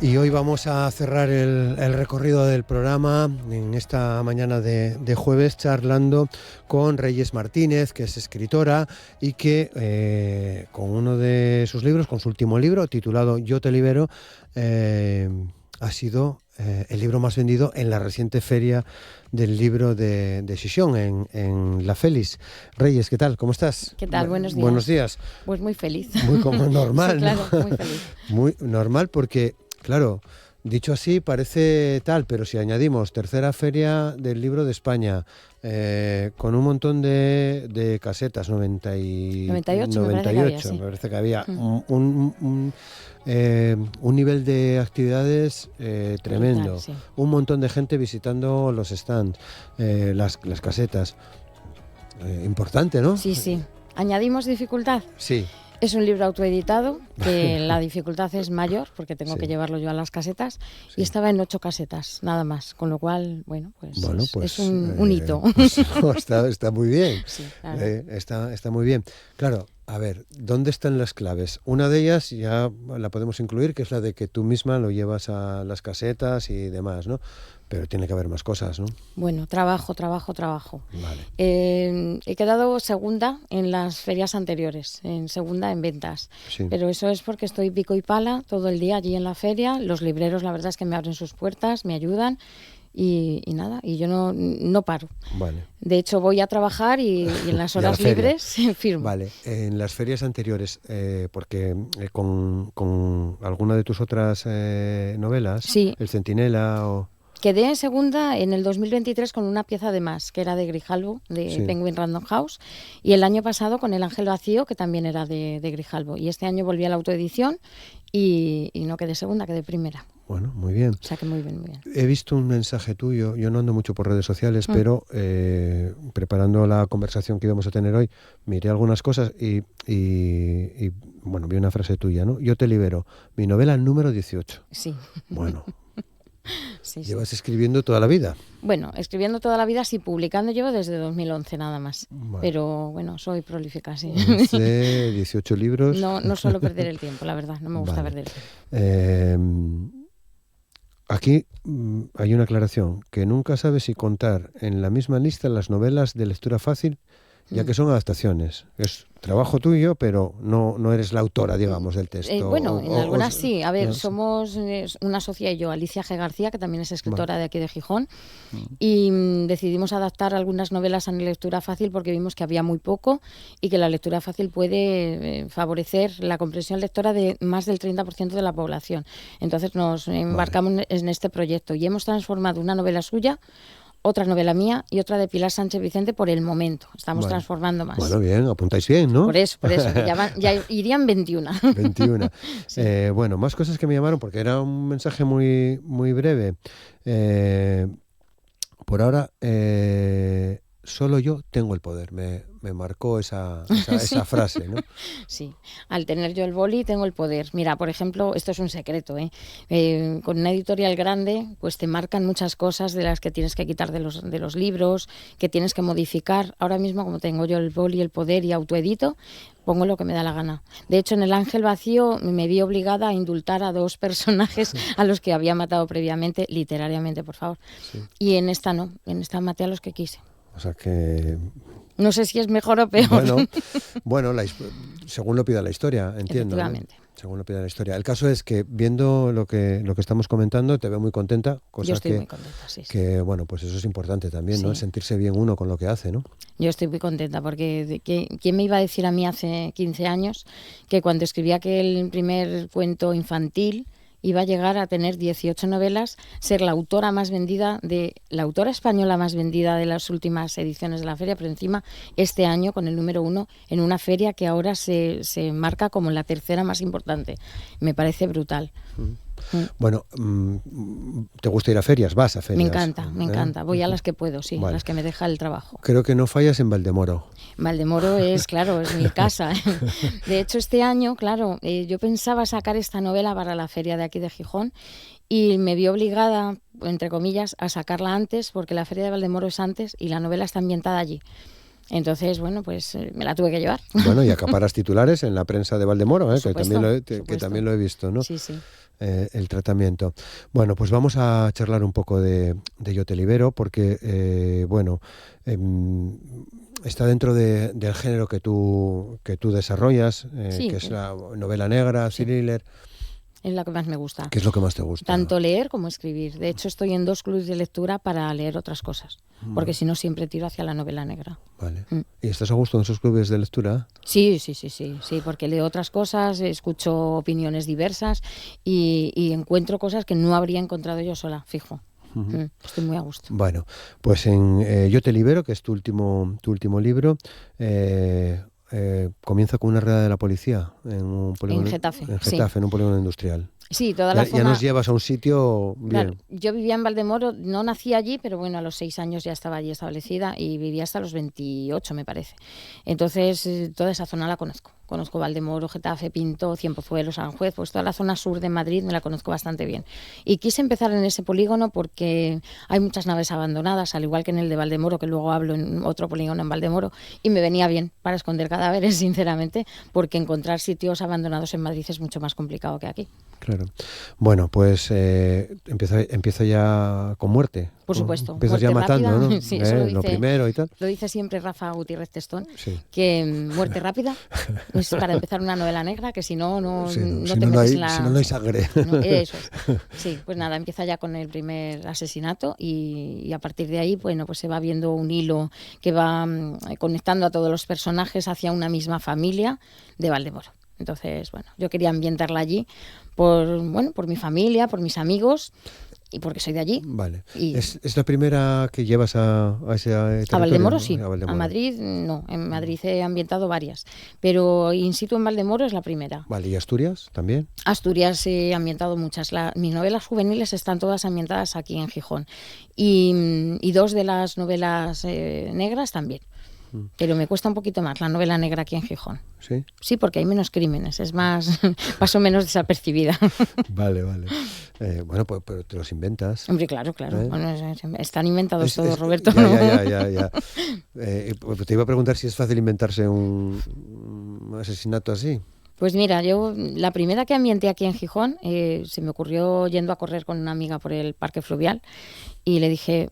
Y hoy vamos a cerrar el recorrido del programa en esta mañana de jueves charlando con Reyes Martínez, que es escritora y que con uno de sus libros, con su último libro titulado Yo te libero, ha sido el libro más vendido en la reciente feria del libro de Xixón en La Félix. Reyes, ¿qué tal? ¿Cómo estás? ¿Qué tal? Buenos días. Buenos días. Pues muy feliz. Muy como normal, sí, claro, ¿no? muy feliz. Muy normal porque... Claro, Dicho así parece tal, pero si añadimos tercera feria del libro de España, con un montón de casetas, 98 me parece que había un nivel de actividades tremendo, sí. Un montón de gente visitando los stands, las casetas, importante, ¿no? Sí, sí. ¿Añadimos dificultad? Sí. Es un libro autoeditado, que la dificultad es mayor, porque tengo que llevarlo yo a las casetas, y estaba en 8 casetas, nada más, con lo cual, es un hito. Pues, está muy bien, Sí, claro. está muy bien. Claro, a ver, ¿dónde están las claves? Una de ellas ya la podemos incluir, que es la de que tú misma lo llevas a las casetas y demás, ¿no? Pero tiene que haber más cosas, ¿no? Bueno, trabajo. Vale. He quedado segunda en las ferias anteriores, segunda en ventas. Sí. Pero eso es porque estoy pico y pala todo el día allí en la feria. Los libreros, la verdad es que me abren sus puertas, me ayudan y nada, y yo no paro. Vale. De hecho, voy a trabajar y en las horas libres firmo. Vale, en las ferias anteriores, porque con alguna de tus otras novelas, Sí. El Centinela o... Quedé en segunda en el 2023 con una pieza de más, que era de Grijalbo, de Penguin Random House, y el año pasado con El Ángel Vacío, que también era de Grijalbo. Y este año volví a la autoedición y no quedé segunda, quedé primera. Bueno, muy bien. O sea que muy bien, muy bien. He visto un mensaje tuyo, yo no ando mucho por redes sociales, pero preparando la conversación que íbamos a tener hoy, miré algunas cosas y bueno, vi una frase tuya, ¿no? Yo te libero, mi novela número 18. Sí. Bueno. Sí. ¿Llevas escribiendo toda la vida? Bueno, escribiendo toda la vida, sí, publicando llevo desde 2011 nada más. Vale. Pero bueno, soy prolífica, sí. 11, 18 libros. No suelo perder el tiempo, la verdad, no me gusta perder el tiempo. Aquí hay una aclaración, que nunca sabes si contar en la misma lista las novelas de lectura fácil, ya que son adaptaciones. Es trabajo tuyo, pero no eres la autora, digamos, del texto. Bueno, en algunas sí. A ver, somos una socia y yo, Alicia G. García, que también es escritora de aquí de Gijón, y decidimos adaptar algunas novelas a lectura fácil porque vimos que había muy poco y que la lectura fácil puede favorecer la comprensión lectora de más del 30% de la población. Entonces nos embarcamos en este proyecto y hemos transformado una novela suya, otra novela mía y otra de Pilar Sánchez Vicente por el momento. Estamos transformando más. Bueno, bien, apuntáis bien, ¿no? Por eso. Ya irían 21. 21. Sí. Bueno, más cosas que me llamaron, porque era un mensaje muy, muy breve. Por ahora, solo yo tengo el poder. Me marcó esa frase, ¿no? Sí, al tener yo el boli tengo el poder. Mira, por ejemplo, esto es un secreto, con una editorial grande, pues te marcan muchas cosas de las que tienes que quitar de los libros, que tienes que modificar. Ahora mismo, como tengo yo el boli, el poder y autoedito, pongo lo que me da la gana. De hecho, en El Ángel Vacío me vi obligada a indultar a 2 personajes a los que había matado previamente, literariamente, por favor. Sí. Y en esta no, en esta maté a los que quise. O sea que... No sé si es mejor o peor. Bueno, según lo pida la historia, entiendo. Efectivamente. ¿No? Según lo pida la historia. El caso es que, viendo lo que estamos comentando, te veo muy contenta. Yo estoy muy contenta, sí. Que, bueno, pues eso es importante también, ¿no? Sentirse bien uno con lo que hace, ¿no? Yo estoy muy contenta porque ¿quién me iba a decir a mí hace 15 años que cuando escribí aquel primer cuento infantil iba a llegar a tener 18 novelas, ser la autora española más vendida de las últimas ediciones de la feria, pero encima este año con el número 1 en una feria que ahora se marca como la tercera más importante? Me parece brutal. Bueno, ¿te gusta ir a ferias? ¿Vas a ferias? Me encanta. Voy a las que puedo, sí, a las que me deja el trabajo. Creo que no fallas en Valdemoro. Valdemoro es mi casa. De hecho, este año, yo pensaba sacar esta novela para la feria de aquí de Gijón y me vi obligada, entre comillas, a sacarla antes porque la feria de Valdemoro es antes y la novela está ambientada allí. Entonces, bueno, pues me la tuve que llevar. Bueno, y acaparas titulares en la prensa de Valdemoro, Supuesto, que también lo he visto, ¿no? Sí, sí. El tratamiento. Bueno, pues vamos a charlar un poco de Yo te libero, porque, está dentro del género que tú desarrollas, que es la novela negra, thriller. Es lo que más me gusta. ¿Qué es lo que más te gusta? Tanto leer como escribir. De hecho, estoy en 2 clubes de lectura para leer otras cosas, porque si no siempre tiro hacia la novela negra. Vale. ¿Y estás a gusto en esos clubes de lectura? Sí, porque leo otras cosas, escucho opiniones diversas y encuentro cosas que no habría encontrado yo sola, fijo. Estoy muy a gusto. Bueno, pues en Yo te libero, que es tu último libro, comienza con una redada de la policía en un polígono, en Getafe, en un polígono industrial. Sí, toda la zona... Ya nos llevas a un sitio bien. Claro, yo vivía en Valdemoro, no nací allí, pero bueno, a los 6 años ya estaba allí establecida y vivía hasta los 28, me parece. Entonces, toda esa zona la conozco. Conozco Valdemoro, Getafe, Pinto, Cienpozuelos, Aranjuez, pues toda la zona sur de Madrid me la conozco bastante bien. Y quise empezar en ese polígono porque hay muchas naves abandonadas, al igual que en el de Valdemoro, que luego hablo en otro polígono en Valdemoro, y me venía bien para esconder cadáveres, sinceramente, porque encontrar sitios abandonados en Madrid es mucho más complicado que aquí. Claro. Bueno, pues empieza ya con muerte. Por supuesto. Empiezas ya matando, rápida, ¿no? Sí, eso lo primero y tal. Lo dice siempre Rafa Gutiérrez Testón, sí. Que muerte rápida es para empezar una novela negra, que si no te metes en la... Si no hay sangre. No, eso es. Sí, pues nada, empieza ya con el primer asesinato y a partir de ahí, bueno, pues se va viendo un hilo que va conectando a todos los personajes hacia una misma familia de Valdemoro. Entonces, bueno, yo quería ambientarla allí por mi familia, por mis amigos y porque soy de allí. Vale. Y ¿Es la primera que llevas a ese territorio? A Valdemoro sí, a Valdemoro. A Madrid no, en Madrid he ambientado varias, pero in situ en Valdemoro es la primera. Vale, ¿y Asturias también? Asturias he ambientado muchas, mis novelas juveniles están todas ambientadas aquí en Gijón y 2 de las novelas negras también. Pero me cuesta un poquito más la novela negra aquí en Gijón. ¿Sí? Sí, porque hay menos crímenes, es más, paso menos desapercibida. Vale. Bueno, pues pero te los inventas. Hombre, claro. Bueno, están inventados todos, Roberto. Ya. Te iba a preguntar si es fácil inventarse un asesinato así. Pues mira, yo la primera que ambienté aquí en Gijón se me ocurrió yendo a correr con una amiga por el Parque Fluvial y le dije,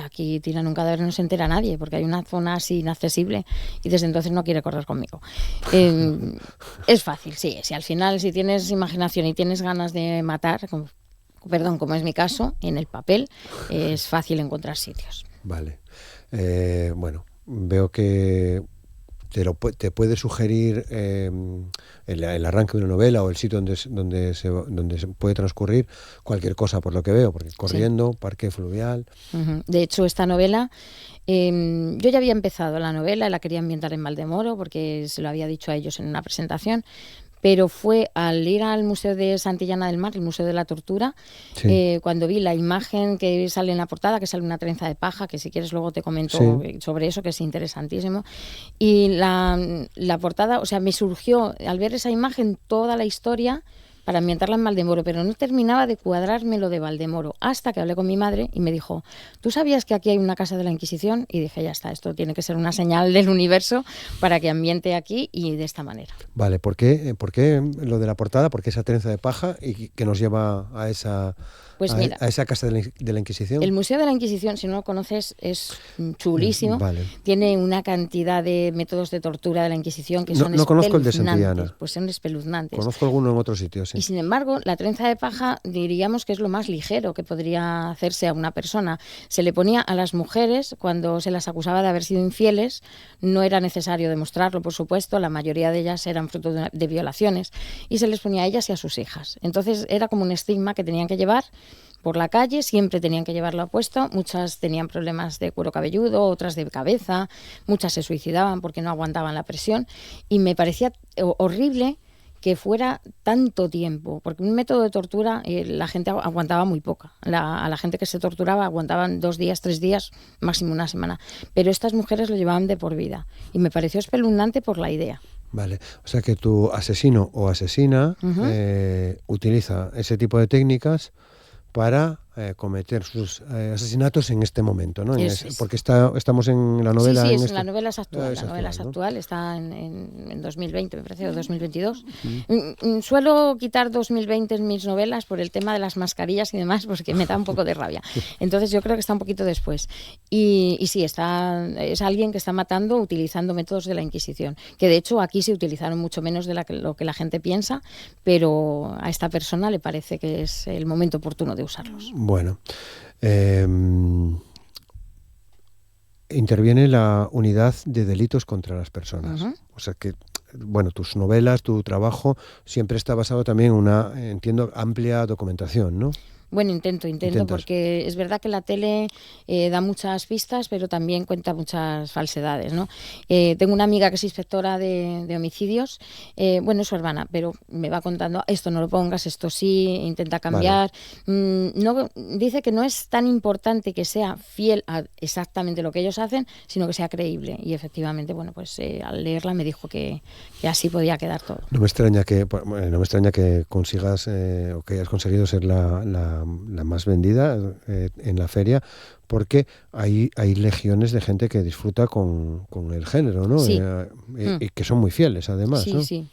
aquí tiran un cadáver y no se entera nadie porque hay una zona así inaccesible y desde entonces no quiere correr conmigo. Es fácil, sí, al final si tienes imaginación y tienes ganas de matar, como es mi caso, en el papel es fácil encontrar sitios. Vale, bueno, veo que te puede sugerir el arranque de una novela o el sitio donde se puede transcurrir cualquier cosa, por lo que veo, porque corriendo, Parque Fluvial. De hecho, esta novela, yo ya había empezado la novela, la quería ambientar en Valdemoro porque se lo había dicho a ellos en una presentación, pero fue al ir al Museo de Santillana del Mar, el Museo de la Tortura, cuando vi la imagen que sale en la portada, que sale una trenza de paja, que si quieres luego te comento sobre eso, que es interesantísimo, y la portada, o sea, me surgió al ver esa imagen toda la historia para ambientarla en Valdemoro, pero no terminaba de cuadrarme lo de Valdemoro, hasta que hablé con mi madre y me dijo, ¿tú sabías que aquí hay una casa de la Inquisición? Y dije, ya está, esto tiene que ser una señal del universo para que ambiente aquí y de esta manera. Vale, ¿por qué lo de la portada? ¿Por qué esa trenza de paja y que nos lleva a esa... Pues mira, a esa casa de la Inquisición? El Museo de la Inquisición, si no lo conoces, es chulísimo. Vale. Tiene una cantidad de métodos de tortura de la Inquisición que son espeluznantes. No conozco el de Santillana. Pues son espeluznantes. Conozco alguno en otros sitios, sí. Y sin embargo, la trenza de paja diríamos que es lo más ligero que podría hacerse a una persona. Se le ponía a las mujeres cuando se las acusaba de haber sido infieles. No era necesario demostrarlo, por supuesto. La mayoría de ellas eran fruto de violaciones. Y se les ponía a ellas y a sus hijas. Entonces era como un estigma que tenían que llevar por la calle, siempre tenían que llevarlo puesto, muchas tenían problemas de cuero cabelludo, otras de cabeza, muchas se suicidaban porque no aguantaban la presión y me parecía horrible que fuera tanto tiempo, porque un método de tortura la gente aguantaba muy poca, a la gente que se torturaba aguantaban 2 días, 3 días, máximo una semana, pero estas mujeres lo llevaban de por vida y me pareció espeluznante por la idea. Vale, o sea que tu asesino o asesina utiliza ese tipo de técnicas para cometer sus asesinatos en este momento, ¿no? Eso es. Porque estamos en la novela... Sí, en la novela es actual. La novela es ¿no? actual, está en 2020, me parece, o 2022. Suelo quitar 2020 en mis novelas por el tema de las mascarillas y demás, porque me da un poco de rabia. Entonces yo creo que está un poquito después. Y sí, es alguien que está matando utilizando métodos de la Inquisición, que de hecho aquí se utilizaron mucho menos de lo que la gente piensa, pero a esta persona le parece que es el momento oportuno de usarlos. Bueno, interviene la unidad de delitos contra las personas. O sea que, bueno, tus novelas, tu trabajo siempre está basado también en una, entiendo, amplia documentación, ¿no? Bueno, intento, porque es verdad que la tele da muchas pistas, pero también cuenta muchas falsedades, ¿no? Tengo una amiga que es inspectora de homicidios, bueno, es su hermana, pero me va contando, esto no lo pongas, esto sí, intenta cambiar. Vale. No, dice que no es tan importante que sea fiel a exactamente lo que ellos hacen, sino que sea creíble. Y efectivamente, bueno, pues al leerla me dijo que así podía quedar todo. No me extraña que consigas o que hayas conseguido ser la más vendida en la feria, porque hay legiones de gente que disfruta con el género, ¿no? Sí. Y que son muy fieles, además, sí, ¿no? Sí.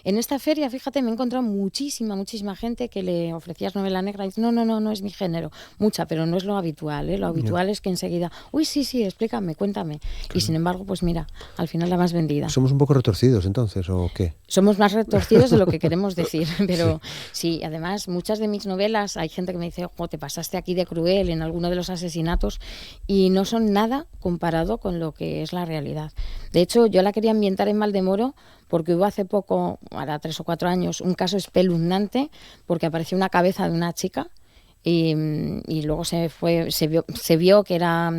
En esta feria, fíjate, me he encontrado muchísima gente que le ofrecías novela negra y dice, no es mi género. Mucha, pero no es lo habitual, ¿eh? Lo habitual es que enseguida, uy, sí, explícame, cuéntame. Claro. Y sin embargo, pues mira, al final la más vendida. ¿Somos un poco retorcidos entonces o qué? Somos más retorcidos de lo que queremos decir, pero sí, además, muchas de mis novelas, hay gente que me dice, te pasaste aquí de cruel en alguno de los asesinatos, y no son nada comparado con lo que es la realidad. De hecho, yo la quería ambientar en Valdemoro, porque hubo hace poco, ahora 3 o 4 años, un caso espeluznante porque apareció una cabeza de una chica y luego se vio que era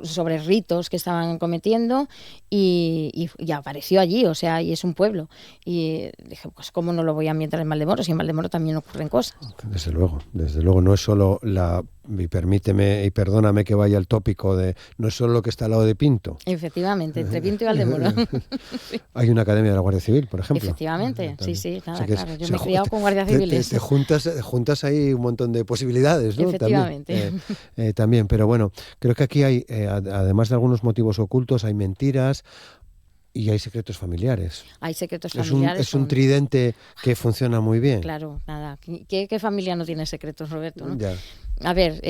sobre ritos que estaban cometiendo y apareció allí, o sea, y es un pueblo. Y dije, pues cómo no lo voy a ambientar en Valdemoro, si en Valdemoro también ocurren cosas. Desde luego, no es solo y permíteme y perdóname que vaya al tópico no es solo lo que está al lado de Pinto. Efectivamente, entre Pinto y Valdemoro. Sí. Hay una academia de la Guardia Civil, por ejemplo. Efectivamente, sí, nada, o sea claro. Yo me he criado con guardias civiles. Te juntas ahí un montón de posibilidades, ¿no? Efectivamente. También, pero bueno, creo que aquí hay, además de algunos motivos ocultos, hay mentiras y hay secretos familiares. Hay secretos familiares. Es un tridente que funciona muy bien. Claro, nada. ¿Qué familia no tiene secretos, Roberto? ¿No? Ya. A ver,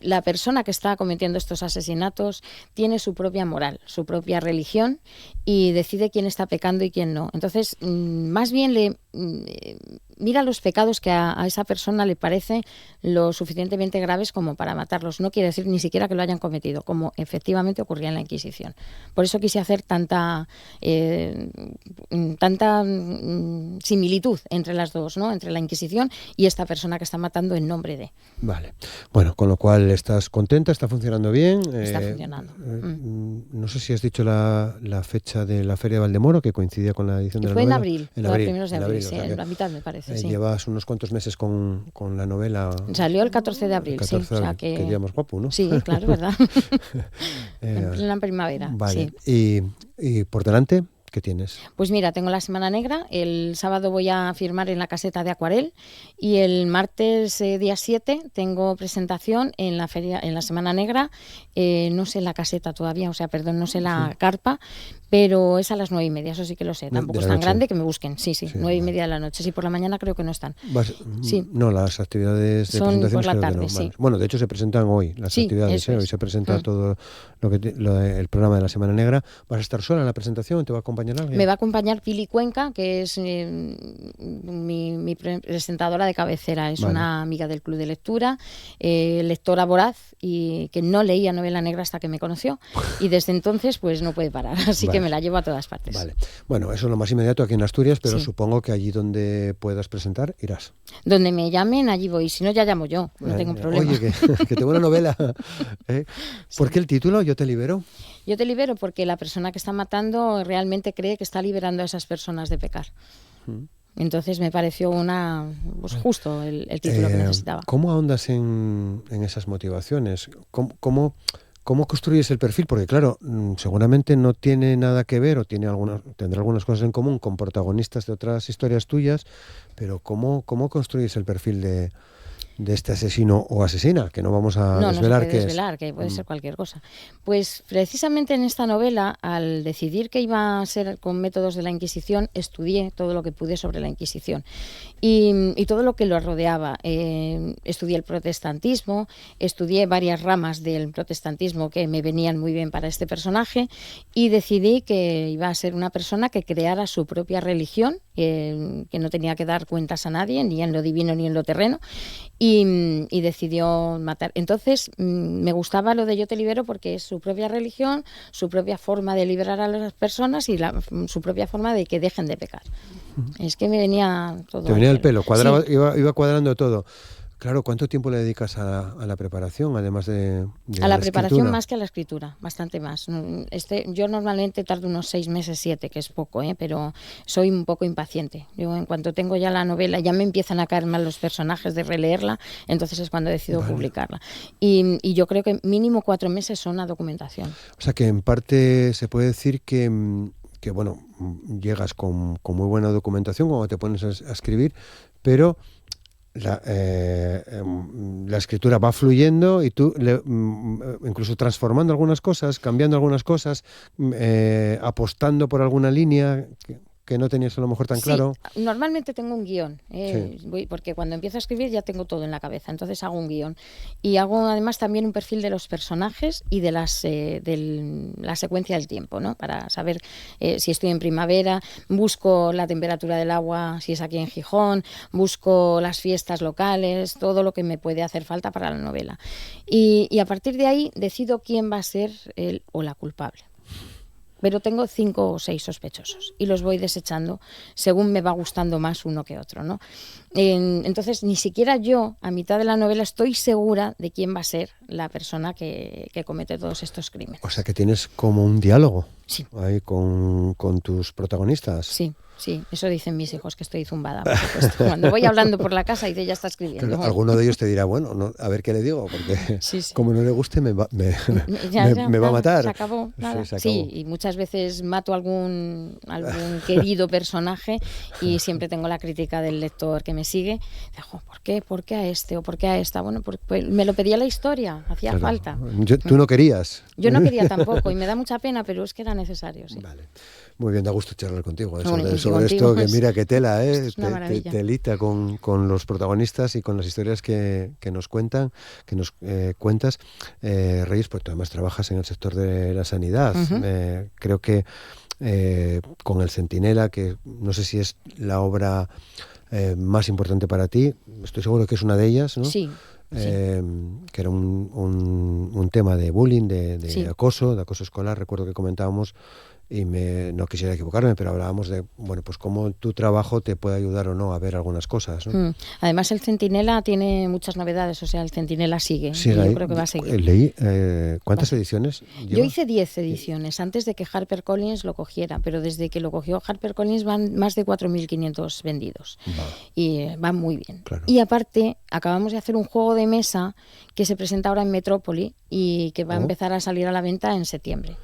la persona que está cometiendo estos asesinatos tiene su propia moral, su propia religión y decide quién está pecando y quién no. Entonces, más bien mira los pecados que a esa persona le parece lo suficientemente graves como para matarlos. No quiere decir ni siquiera que lo hayan cometido, como efectivamente ocurría en la Inquisición. Por eso quise hacer tanta similitud entre las dos, ¿no? Entre la Inquisición y esta persona que está matando en nombre de. Vale. Bueno, con lo cual estás contenta, está funcionando bien. Está funcionando. No sé si has dicho la fecha de la Feria de Valdemoro, que coincidía con la edición de la novela. Fue en abril, los primeros de abril, sí, en la mitad me parece. Sí. Llevas unos cuantos meses con la novela. Salió el 14 de abril, sí. O sea que día más guapo, ¿no? Sí, claro, ¿verdad? En plena primavera. Vale. Sí. ¿Y por delante? ¿Qué tienes? Pues mira, tengo la Semana Negra, el sábado voy a firmar en la Caseta de Acuarel y el martes día 7 tengo presentación en la feria, en la Semana Negra, no sé la caseta todavía, no sé la carpa, pero es a las 9:30, eso sí que lo sé, tampoco es tan grande que me busquen, sí, 9:30 de la noche, sí, por la mañana creo que no están. Sí. No, las actividades de son presentación por la tarde, no. sí. Bueno, de hecho se presentan hoy las actividades, hoy se presenta todo el programa de la Semana Negra. ¿Vas a estar sola en la presentación? ¿Te va a acompañar alguien? Me va a acompañar Pili Cuenca, que es mi presentadora de cabecera, es una amiga del Club de Lectura, lectora voraz y que no leía novela negra hasta que me conoció y desde entonces pues no puede parar, así que me la llevo a todas partes. Vale. Bueno, eso es lo más inmediato aquí en Asturias, pero supongo que allí donde puedas presentar irás. Donde me llamen, allí voy, si no ya llamo yo, no tengo problema. Oye, que tengo una novela. ¿Por qué el título? Yo te libero. Yo te libero porque la persona que está matando realmente cree que está liberando a esas personas de pecar. Entonces me pareció justo el título que necesitaba. ¿Cómo ahondas en esas motivaciones? ¿Cómo construyes el perfil? Porque claro, seguramente no tiene nada que ver o tendrá algunas cosas en común con protagonistas de otras historias tuyas, pero ¿cómo construyes el perfil de de este asesino o asesina, que no vamos a desvelar qué es. Que puede ser cualquier cosa. Pues precisamente en esta novela, al decidir que iba a ser con métodos de la Inquisición, estudié todo lo que pude sobre la Inquisición y todo lo que lo rodeaba. Estudié el protestantismo, estudié varias ramas del protestantismo que me venían muy bien para este personaje y decidí que iba a ser una persona que creara su propia religión, que no tenía que dar cuentas a nadie, ni en lo divino ni en lo terreno, y decidió matar. Entonces me gustaba lo de Yo te libero porque es su propia religión, su propia forma de liberar a las personas y su propia forma de que dejen de pecar. Es que me venía todo. Te venía el pelo, cuadraba, sí. iba cuadrando todo. Claro, ¿cuánto tiempo le dedicas a la preparación, además de a la preparación más que a la escritura, bastante más. Yo normalmente tardo unos 6 meses, 7, que es poco, pero soy un poco impaciente. Yo en cuanto tengo ya la novela, ya me empiezan a caer mal los personajes de releerla, entonces es cuando decido publicarla. Y yo creo que mínimo 4 meses son a documentación. O sea que en parte se puede decir que bueno, llegas con muy buena documentación cuando te pones a escribir, pero la escritura va fluyendo y tú incluso transformando algunas cosas, cambiando algunas cosas, apostando por alguna línea que no tenías a lo mejor tan claro. Normalmente tengo un guión, porque cuando empiezo a escribir ya tengo todo en la cabeza, entonces hago un guión. Y hago además también un perfil de los personajes y de la secuencia del tiempo, ¿no? Para saber si estoy en primavera, busco la temperatura del agua, si es aquí en Gijón, busco las fiestas locales, todo lo que me puede hacer falta para la novela. Y a partir de ahí decido quién va a ser el o la culpable. Pero tengo 5 o 6 sospechosos y los voy desechando según me va gustando más uno que otro, ¿no? Entonces, ni siquiera yo, a mitad de la novela, estoy segura de quién va a ser la persona que comete todos estos crímenes. O sea, que tienes como un diálogo ahí con tus protagonistas. Sí, eso dicen mis hijos, que estoy zumbada, por supuesto. Cuando voy hablando por la casa y ella está escribiendo. Claro, alguno de ellos te dirá, bueno, no, a ver qué le digo, porque como no le guste me va a matar. Se acabó, nada. Se acabó. Sí, y muchas veces mato algún querido personaje y siempre tengo la crítica del lector que me sigue. Digo, ¿por qué? ¿Por qué a este? ¿O por qué a esta? Bueno, pues me lo pedía la historia, hacía falta. Tú no querías. Yo no quería tampoco y me da mucha pena, pero es que era necesario, sí. Vale. Muy bien, da gusto charlar contigo sobre esto, que mira que tela, telita con los protagonistas y con las historias que nos cuentas. Reyes, pues tú además trabajas en el sector de la sanidad. Creo que con El Centinela, que no sé si es la obra más importante para ti, estoy seguro que es una de ellas, ¿no? Sí. Que era un tema de bullying, de acoso escolar, recuerdo que comentábamos. Y no quisiera equivocarme, pero hablábamos de, bueno, pues cómo tu trabajo te puede ayudar o no a ver algunas cosas, ¿no? Además, el Centinela tiene muchas novedades, o sea, el Centinela sigue. Sí, y yo creo que va a seguir. Leí, ¿cuántas ediciones lleva? Yo hice 10 ediciones antes de que HarperCollins lo cogiera, pero desde que lo cogió HarperCollins van más de 4.500 vendidos. Y van muy bien. Claro. Y aparte, acabamos de hacer un juego de mesa que se presenta ahora en Metrópoli y que va a empezar a salir a la venta en septiembre.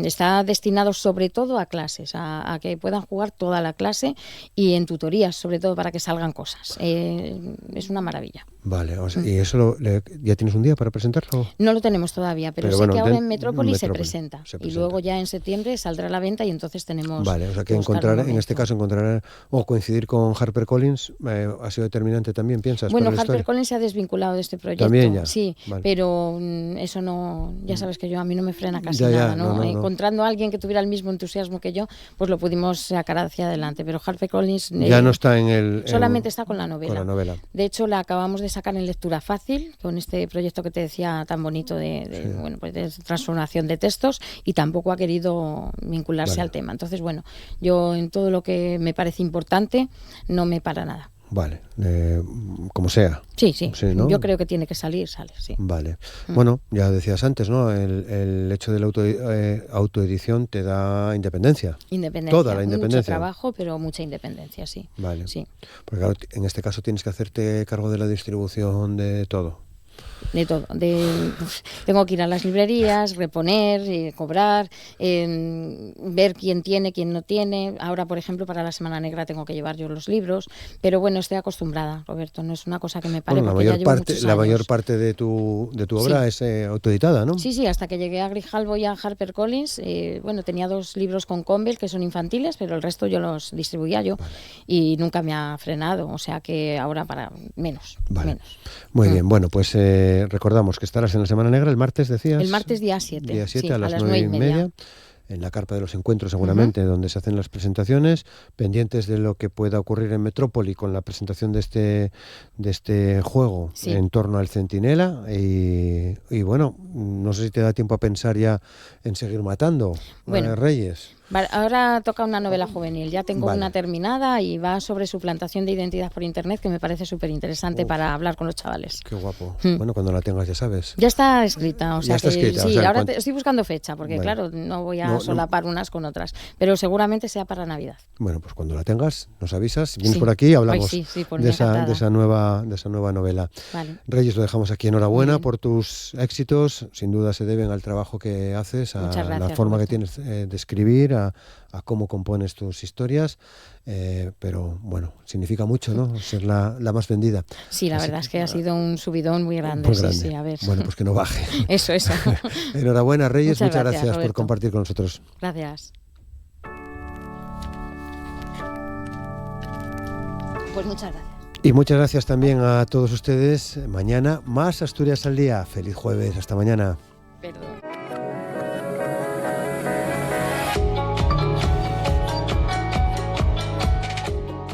Está destinado sobre todo a clases, a que puedan jugar toda la clase y en tutorías, sobre todo para que salgan cosas. Es una maravilla. Vale, o sea, ¿y eso ya tienes un día para presentarlo? No lo tenemos todavía, pero sé que ahora en Metrópoli se presenta. Y luego ya en septiembre saldrá a la venta y entonces tenemos... Vale, o sea que en este caso encontrar o coincidir con HarperCollins ha sido determinante también, ¿piensas? Bueno, HarperCollins se ha desvinculado de este proyecto. También ya. Sí, vale. Pero eso no... Ya sabes que a mí no me frena casi nada, ¿no? Encontrando a alguien que tuviera el mismo entusiasmo que yo, pues lo pudimos sacar hacia adelante. Pero HarperCollins... ya no está en el... solamente está con la novela. Con la novela. De hecho, la acabamos de sacar en lectura fácil, con este proyecto que te decía tan bonito de transformación de textos, y tampoco ha querido vincularse al tema. Entonces, bueno, yo en todo lo que me parece importante no me para nada. Vale, como sea. Sí, ¿no? Yo creo que tiene que sale, sí. Vale. Bueno, ya decías antes, ¿no? El hecho de la autoedición te da independencia. Toda la independencia. Mucho trabajo, pero mucha independencia, sí. Vale. Sí. Porque claro, en este caso tienes que hacerte cargo de la distribución de todo. De todo. Tengo que ir a las librerías, reponer, cobrar, ver quién tiene, quién no tiene. Ahora, por ejemplo, para la Semana Negra tengo que llevar yo los libros, pero bueno, estoy acostumbrada, Roberto, no es una cosa que me pare, Bueno, la mayor parte de tu obra es autoeditada, ¿no? Sí, hasta que llegué a Grijalbo y a HarperCollins, bueno, tenía 2 libros con Campbell que son infantiles, pero el resto yo los distribuía yo y nunca me ha frenado, o sea que ahora para menos. Muy bien, bueno, pues recordamos que estarás en la Semana Negra el martes, decías. El martes día 7. Día 7 a las 9:30. En la carpa de los encuentros seguramente, donde se hacen las presentaciones, pendientes de lo que pueda ocurrir en Metrópoli con la presentación de este juego en torno al Centinela y bueno, no sé si te da tiempo a pensar ya en seguir matando Reyes. Ahora toca una novela juvenil, ya tengo una terminada y va sobre suplantación de identidad por internet, que me parece súper interesante para hablar con los chavales. Qué guapo. Bueno, cuando la tengas ya sabes. Ya está escrita, o sea que escrita, sí, ahora estoy buscando fecha, porque claro, no voy a solapar unas con otras, pero seguramente sea para Navidad. Bueno, pues cuando la tengas nos avisas, vienes por aquí y hablamos de esa nueva novela. Vale. Reyes, lo dejamos aquí. Enhorabuena por tus éxitos, sin duda se deben al trabajo que haces, a la forma que tienes de escribir, a cómo compones tus historias, pero bueno, significa mucho, ¿no? Ser la más vendida. Sí, la verdad es que ha sido un subidón muy grande. Sí, a ver. Bueno, pues que no baje. Eso. Enhorabuena, Reyes, muchas gracias Roberto, por compartir con nosotros. Gracias. Pues muchas gracias. Y muchas gracias también a todos ustedes. Mañana más Asturias al Día. Feliz jueves, hasta mañana. Perdón.